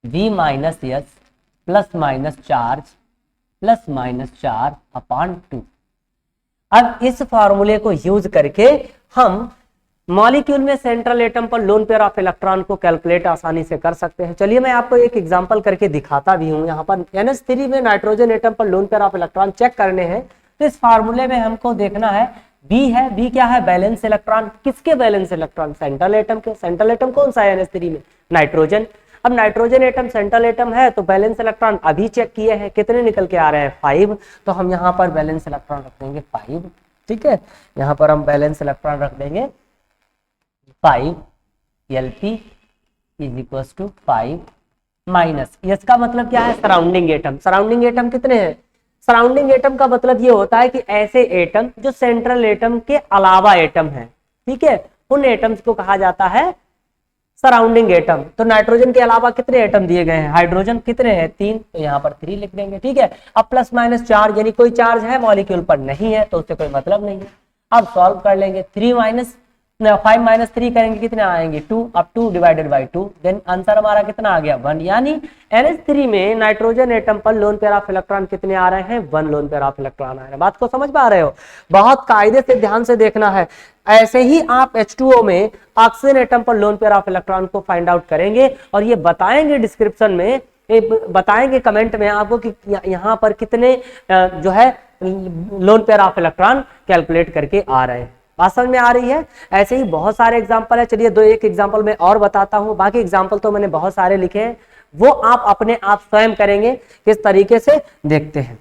V - S ± चार्ज ±4/2। अब इस फार्मूले को यूज करके हम मॉलिक्यूल में सेंट्रल एटम पर लोन पेयर ऑफ इलेक्ट्रॉन को कैलकुलेट आसानी से कर सकते हैं। चलिए मैं आपको एक एग्जांपल करके दिखाता भी हूं। यहाँ पर NH3 में नाइट्रोजन एटम पर lone pair of electron check करने हैं, तो इस फार्मूले में हमको देखना है B है, B क्या है, बैलेंस इलेक्ट्रॉन। किसके बैलेंस इलेक्ट्रॉन, सेंट्रल एटम के। सेंट्रल एटम कौन सा है NH3 में, नाइट्रोजन। अब नाइट्रोजन एटम सेंट्रल एटम है तो बैलेंस इलेक्ट्रॉन अभी चेक किए हैं, कितने निकल के आ रहे हैं 5, तो हम यहाँ पर बैलेंस इलेक्ट्रॉन रख देंगे 5। ठीक है, यहाँ पर हम बैलेंस इलेक्ट्रॉन रख देंगे 5, LP = 5 माइनस, इसका मतलब क्या है, सराउंडिंग एटम। सराउंडिंग एटम कितने हैं, सराउंडिंग एटम का मतलब ये होता है कि ऐसे एटम जो सेंट्रल एटम के अलावा एटम है, ठीक है, उन एटम्स को कहा जाता है सराउंडिंग एटम। तो नाइट्रोजन के अलावा कितने एटम दिए गए हैं, हाइड्रोजन कितने हैं 3, तो यहाँ पर 3 लिख देंगे। ठीक है, अब प्लस माइनस चार्ज यानी कोई चार्ज है मॉलिक्यूल पर नहीं है तो उससे कोई मतलब नहीं है। अब सॉल्व कर लेंगे, 5 - 3 करेंगे कितने आएंगे 2, अब 2 डिवाइडेड बाई 2, देन आंसर हमारा कितना आ गया 1। यानी NH3 में नाइट्रोजन एटम पर लोन पेयर ऑफ इलेक्ट्रॉन कितने आ रहे हैं, 1 लोन पेयर ऑफ इलेक्ट्रॉन आ रहे हैं। बात को समझ पा रहे हो, बहुत कायदे से ध्यान से देखना है। ऐसे ही आप H2O में ऑक्सीजन एटम पर लोन पेयर ऑफ इलेक्ट्रॉन को फाइंड आउट करेंगे और ये बताएंगे डिस्क्रिप्शन में बताएंगे कमेंट में आपको कि यहाँ पर कितने जो है loan pair of electron calculate करके आ रहे हैं। बात समझ में आ रही है। ऐसे ही बहुत सारे एग्जाम्पल है, चलिए एक एग्जाम्पल मैं और बताता हूं, बाकी एग्जाम्पल तो मैंने बहुत सारे लिखे हैं, वो आप अपने आप स्वयं करेंगे, किस तरीके से देखते हैं।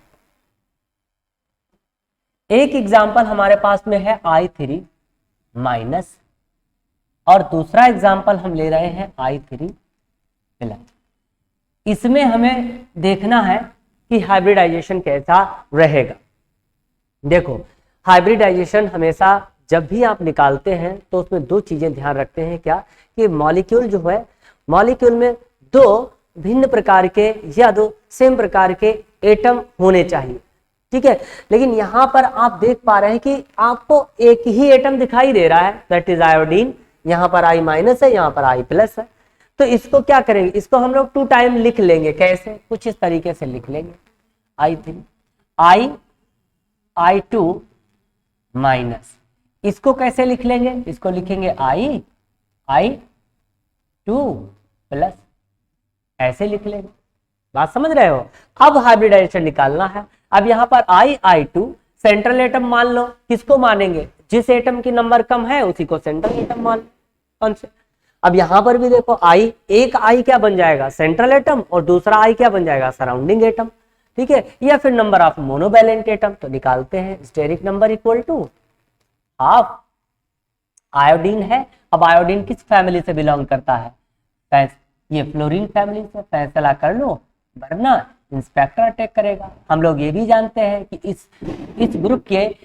एक एग्जाम्पल हमारे पास में है I3 माइनस, और दूसरा एग्जाम्पल हम ले रहे हैं I3 प्लस। इसमें हमें देखना है कि हाइब्रिडाइजेशन कैसा रहेगा। देखो, हाइब्रिडाइजेशन हमेशा जब भी आप निकालते हैं तो उसमें दो चीजें ध्यान रखते हैं, क्या कि मॉलिक्यूल जो है, मॉलिक्यूल में दो भिन्न प्रकार के या दो सेम प्रकार के एटम होने चाहिए, ठीक है। लेकिन यहां पर आप देख पा रहे हैं कि आपको एक ही एटम दिखाई दे रहा है, दैट इज आयोडीन। यहां पर I माइनस है, यहां पर I प्लस है। तो इसको क्या करेंगे, इसको हम लोग 2 टाइम लिख लेंगे। कैसे, कुछ इस तरीके से लिख लेंगे, I3 I2 माइनस। इसको कैसे लिख लेंगे, इसको लिखेंगे I2 प्लस, ऐसे लिख लेंगे। बात समझ रहे हो। अब हाइब्रिडाइजेशन निकालना है। अब यहाँ पर I2 सेंट्रल एटम मान लो, किसको मानेंगे, जिस एटम की नंबर कम है उसी को सेंट्रल एटम मान लो। कौन से, अब यहां पर भी देखो एक I क्या बन जाएगा, सेंट्रल एटम, और दूसरा I क्या बन जाएगा, सराउंडिंग एटम, ठीक है। या फिर नंबर ऑफ मोनोवैलेंट एटम, तो निकालते हैं steric number equal to half. Iodine है, अब आयोडीन किस फैमिली से बिलोंग करता है, ये फ्लोरीन फैमिली से। फैसला कर लो, वरना इंस्पेक्टर अटैक करेगा। हम लोग ये भी जानते हैं कि इस ग्रुप के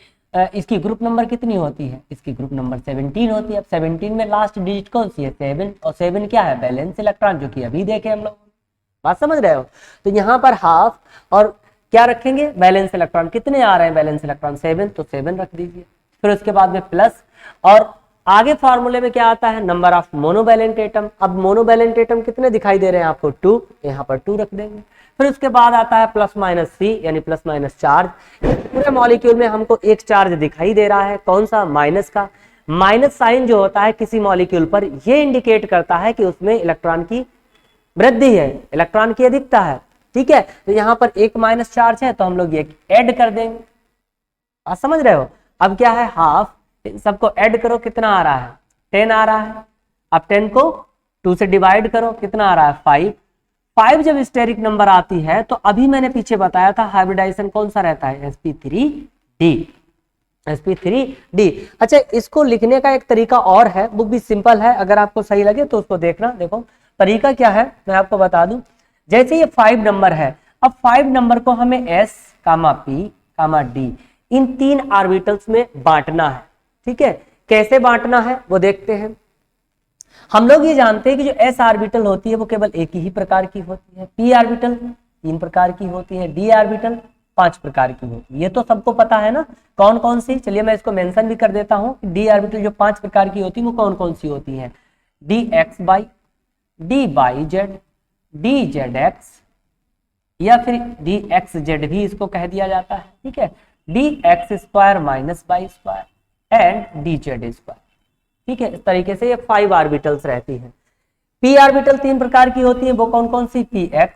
इसकी ग्रुप नंबर कितनी होती है, इसकी ग्रुप नंबर 17 होती है। अब 17 में लास्ट डिजिट कौन सी है, 7, और 7 क्या है, बैलेंस इलेक्ट्रॉन, जो कि अभी देखे हम लोग। बात समझ रहे हो। तो यहाँ पर हाफ और क्या रखेंगे, बैलेंस इलेक्ट्रॉन। कितने आ रहे हैं बैलेंस इलेक्ट्रॉन, 7, तो 7 रख दीजिए। फिर उसके बाद में प्लस, और आगे फॉर्मूले में क्या आता है, नंबर ऑफ मोनोवैलेंट एटम। अब मोनोवैलेंट एटम कितने दिखाई दे रहे हैं आपको, 2, यहाँ पर 2 रख देंगे। फिर उसके बाद आता है प्लस माइनस C, यानी प्लस माइनस चार्ज। पूरे मॉलिक्यूल में हमको एक चार्ज दिखाई दे रहा है, कौन सा, माइनस का। माइनस साइन जो होता है किसी मॉलिक्यूल पर, ये इंडिकेट करता है कि उसमें इलेक्ट्रॉन की वृद्धि है, इलेक्ट्रॉन की अधिकता है, ठीक है। तो यहाँ पर एक माइनस चार्ज है, तो हम लोग ये ऐड कर देंगे। आप समझ रहे हो। अब क्या है, हाफ, सबको ऐड करो, कितना आ रहा है, 10 आ रहा है। अब 10 को 2 से डिवाइड करो, कितना आ रहा है, 5। 5 जब स्टेरिक नंबर आती है, तो अभी मैंने पीछे बताया था हाइब्रिडाइजेशन कौन सा रहता है, sp3d। sp3d। अच्छा, इसको लिखने का एक तरीका और है, बुक भी सिंपल है, अगर आपको सही लगे तो उसको देखना। देखो तरीका क्या है, मैं आपको बता दूं। जैसे ये 5 नंबर है, अब 5 नंबर को हमें s, p, d इन 3 ऑर्बिटल्स में बांटना है, ठीक है। कैसे बांटना है वो देखते हैं। हम लोग ये जानते हैं कि जो s ऑर्बिटल होती है वो केवल एक ही प्रकार की होती है, p ऑर्बिटल 3 प्रकार की होती है, d ऑर्बिटल 5 प्रकार की होती है। ये तो सबको पता है ना, कौन कौन सी। चलिए मैं इसको मेंशन भी कर देता हूं। d ऑर्बिटल जो 5 प्रकार की होती है वो कौन कौन सी होती है, dxy, dyz, dzx, या फिर dxz भी इसको कह दिया जाता है, ठीक है। dx² minus y² and dz², ठीक है। इस तरीके से ये 5 ऑर्बिटल्स रहती हैं। p ऑर्बिटल 3 प्रकार की होती है, वो कौन कौन सी, px,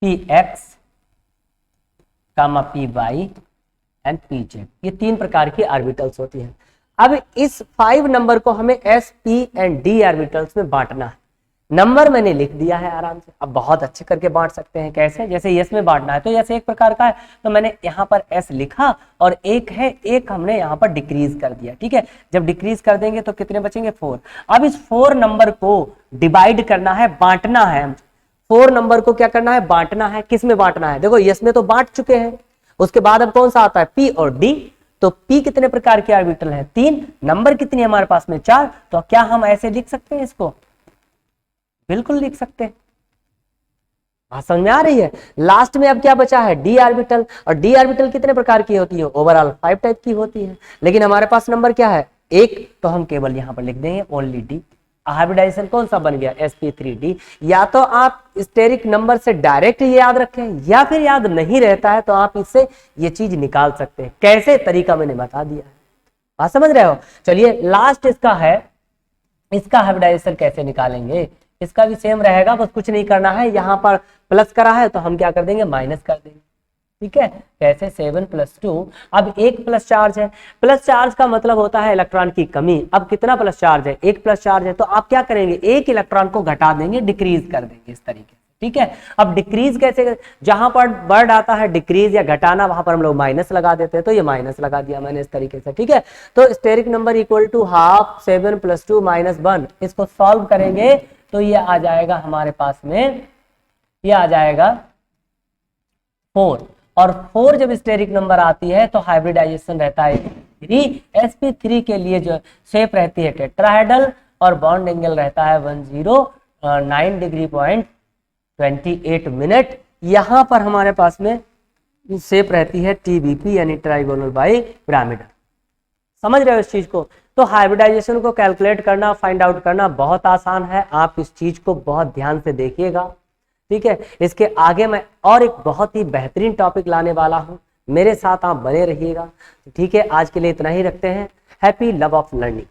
py एंड pz, ये 3 प्रकार की ऑर्बिटल्स होती हैं। अब इस 5 नंबर को हमें s, p and d orbitals में बांटना है। नंबर मैंने लिख दिया है आराम से। अब बहुत अच्छे करके बांट सकते हैं, कैसे, जैसे यस में बांटना है तो यस एक प्रकार का है, तो मैंने यहाँ पर s लिखा, और एक है, एक हमने यहाँ पर डिक्रीज कर दिया, ठीक है। जब डिक्रीज कर देंगे तो कितने बचेंगे, 4। अब इस 4 नंबर को डिवाइड करना है, बांटना है। 4 नंबर को क्या करना है, बांटना है। किस में बांटना है, देखो यस में तो बांट चुके हैं। उसके बाद अब कौन सा आता है, p और d। तो p कितने प्रकार के ऑर्बिटल है, 3। नंबर कितनी है हमारे पास में, 4। तो क्या हम ऐसे लिख सकते हैं इसको, बिल्कुल लिख सकते हैं। बात समझ में आ रही है। लास्ट में अब क्या बचा है, डी ऑर्बिटल। और डी ऑर्बिटल कितने प्रकार की होती है, ओवरऑल 5 टाइप की होती है। लेकिन हमारे पास नंबर क्या है, 1, तो हम केवल यहां पर लिख देंगे ओनली डी। हाइब्रिडाइजेशन कौन सा बन गया, sp3d। या तो आप स्टेरिक नंबर से डायरेक्ट ये याद रखें, या फिर याद नहीं रहता है तो आप इससे ये चीज निकाल सकते हैं। कैसे, तरीका मैंने बता दिया है, बात समझ रहे हो। चलिए लास्ट इसका है, इसका हाइब्रिडाइजेशन कैसे निकालेंगे, इसका भी सेम रहेगा, बस कुछ नहीं करना है, यहाँ पर प्लस करा है तो हम क्या कर देंगे, माइनस कर देंगे। ठीक है, कैसे, 7 + 2। अब एक प्लस चार्ज है, प्लस चार्ज का मतलब होता है इलेक्ट्रॉन की कमी। अब कितना प्लस चार्ज है, एक प्लस चार्ज है, तो आप क्या करेंगे, एक इलेक्ट्रॉन को घटा देंगे, डिक्रीज कर देंगे इस तरीके से। ठीक है, अब डिक्रीज कैसे, जहां पर वर्ड आता है डिक्रीज या घटाना, वहां पर हम लोग माइनस लगा देते हैं, तो ये माइनस लगा दिया मैंने इस तरीके से। ठीक है, तो steric number equal to half 7 + 2 - 1। इसको सॉल्व करेंगे तो ये आ जाएगा हमारे पास में, ये आ जाएगा 4। और 4 जब स्टेरिक नंबर आती है तो हाइब्रिडाइजेशन रहता है 3। sp3 के लिए जो शेप रहती है टेट्राहेड्रल और बॉन्ड एंगल रहता है 109 डिग्री पॉइंट 28 मिनट। यहां पर हमारे पास में शेप रहती है TBP यानी ट्राइगोनल बाई पिरामिडल। समझ रहे हो इस चीज को। तो हाइब्रिडाइजेशन को कैलकुलेट करना, फाइंड आउट करना बहुत आसान है, आप इस चीज को बहुत ध्यान से देखिएगा। ठीक है, इसके आगे मैं और एक बहुत ही बेहतरीन टॉपिक लाने वाला हूं, मेरे साथ आप बने रहिएगा। ठीक है, आज के लिए इतना ही रखते हैं। Happy love of learning.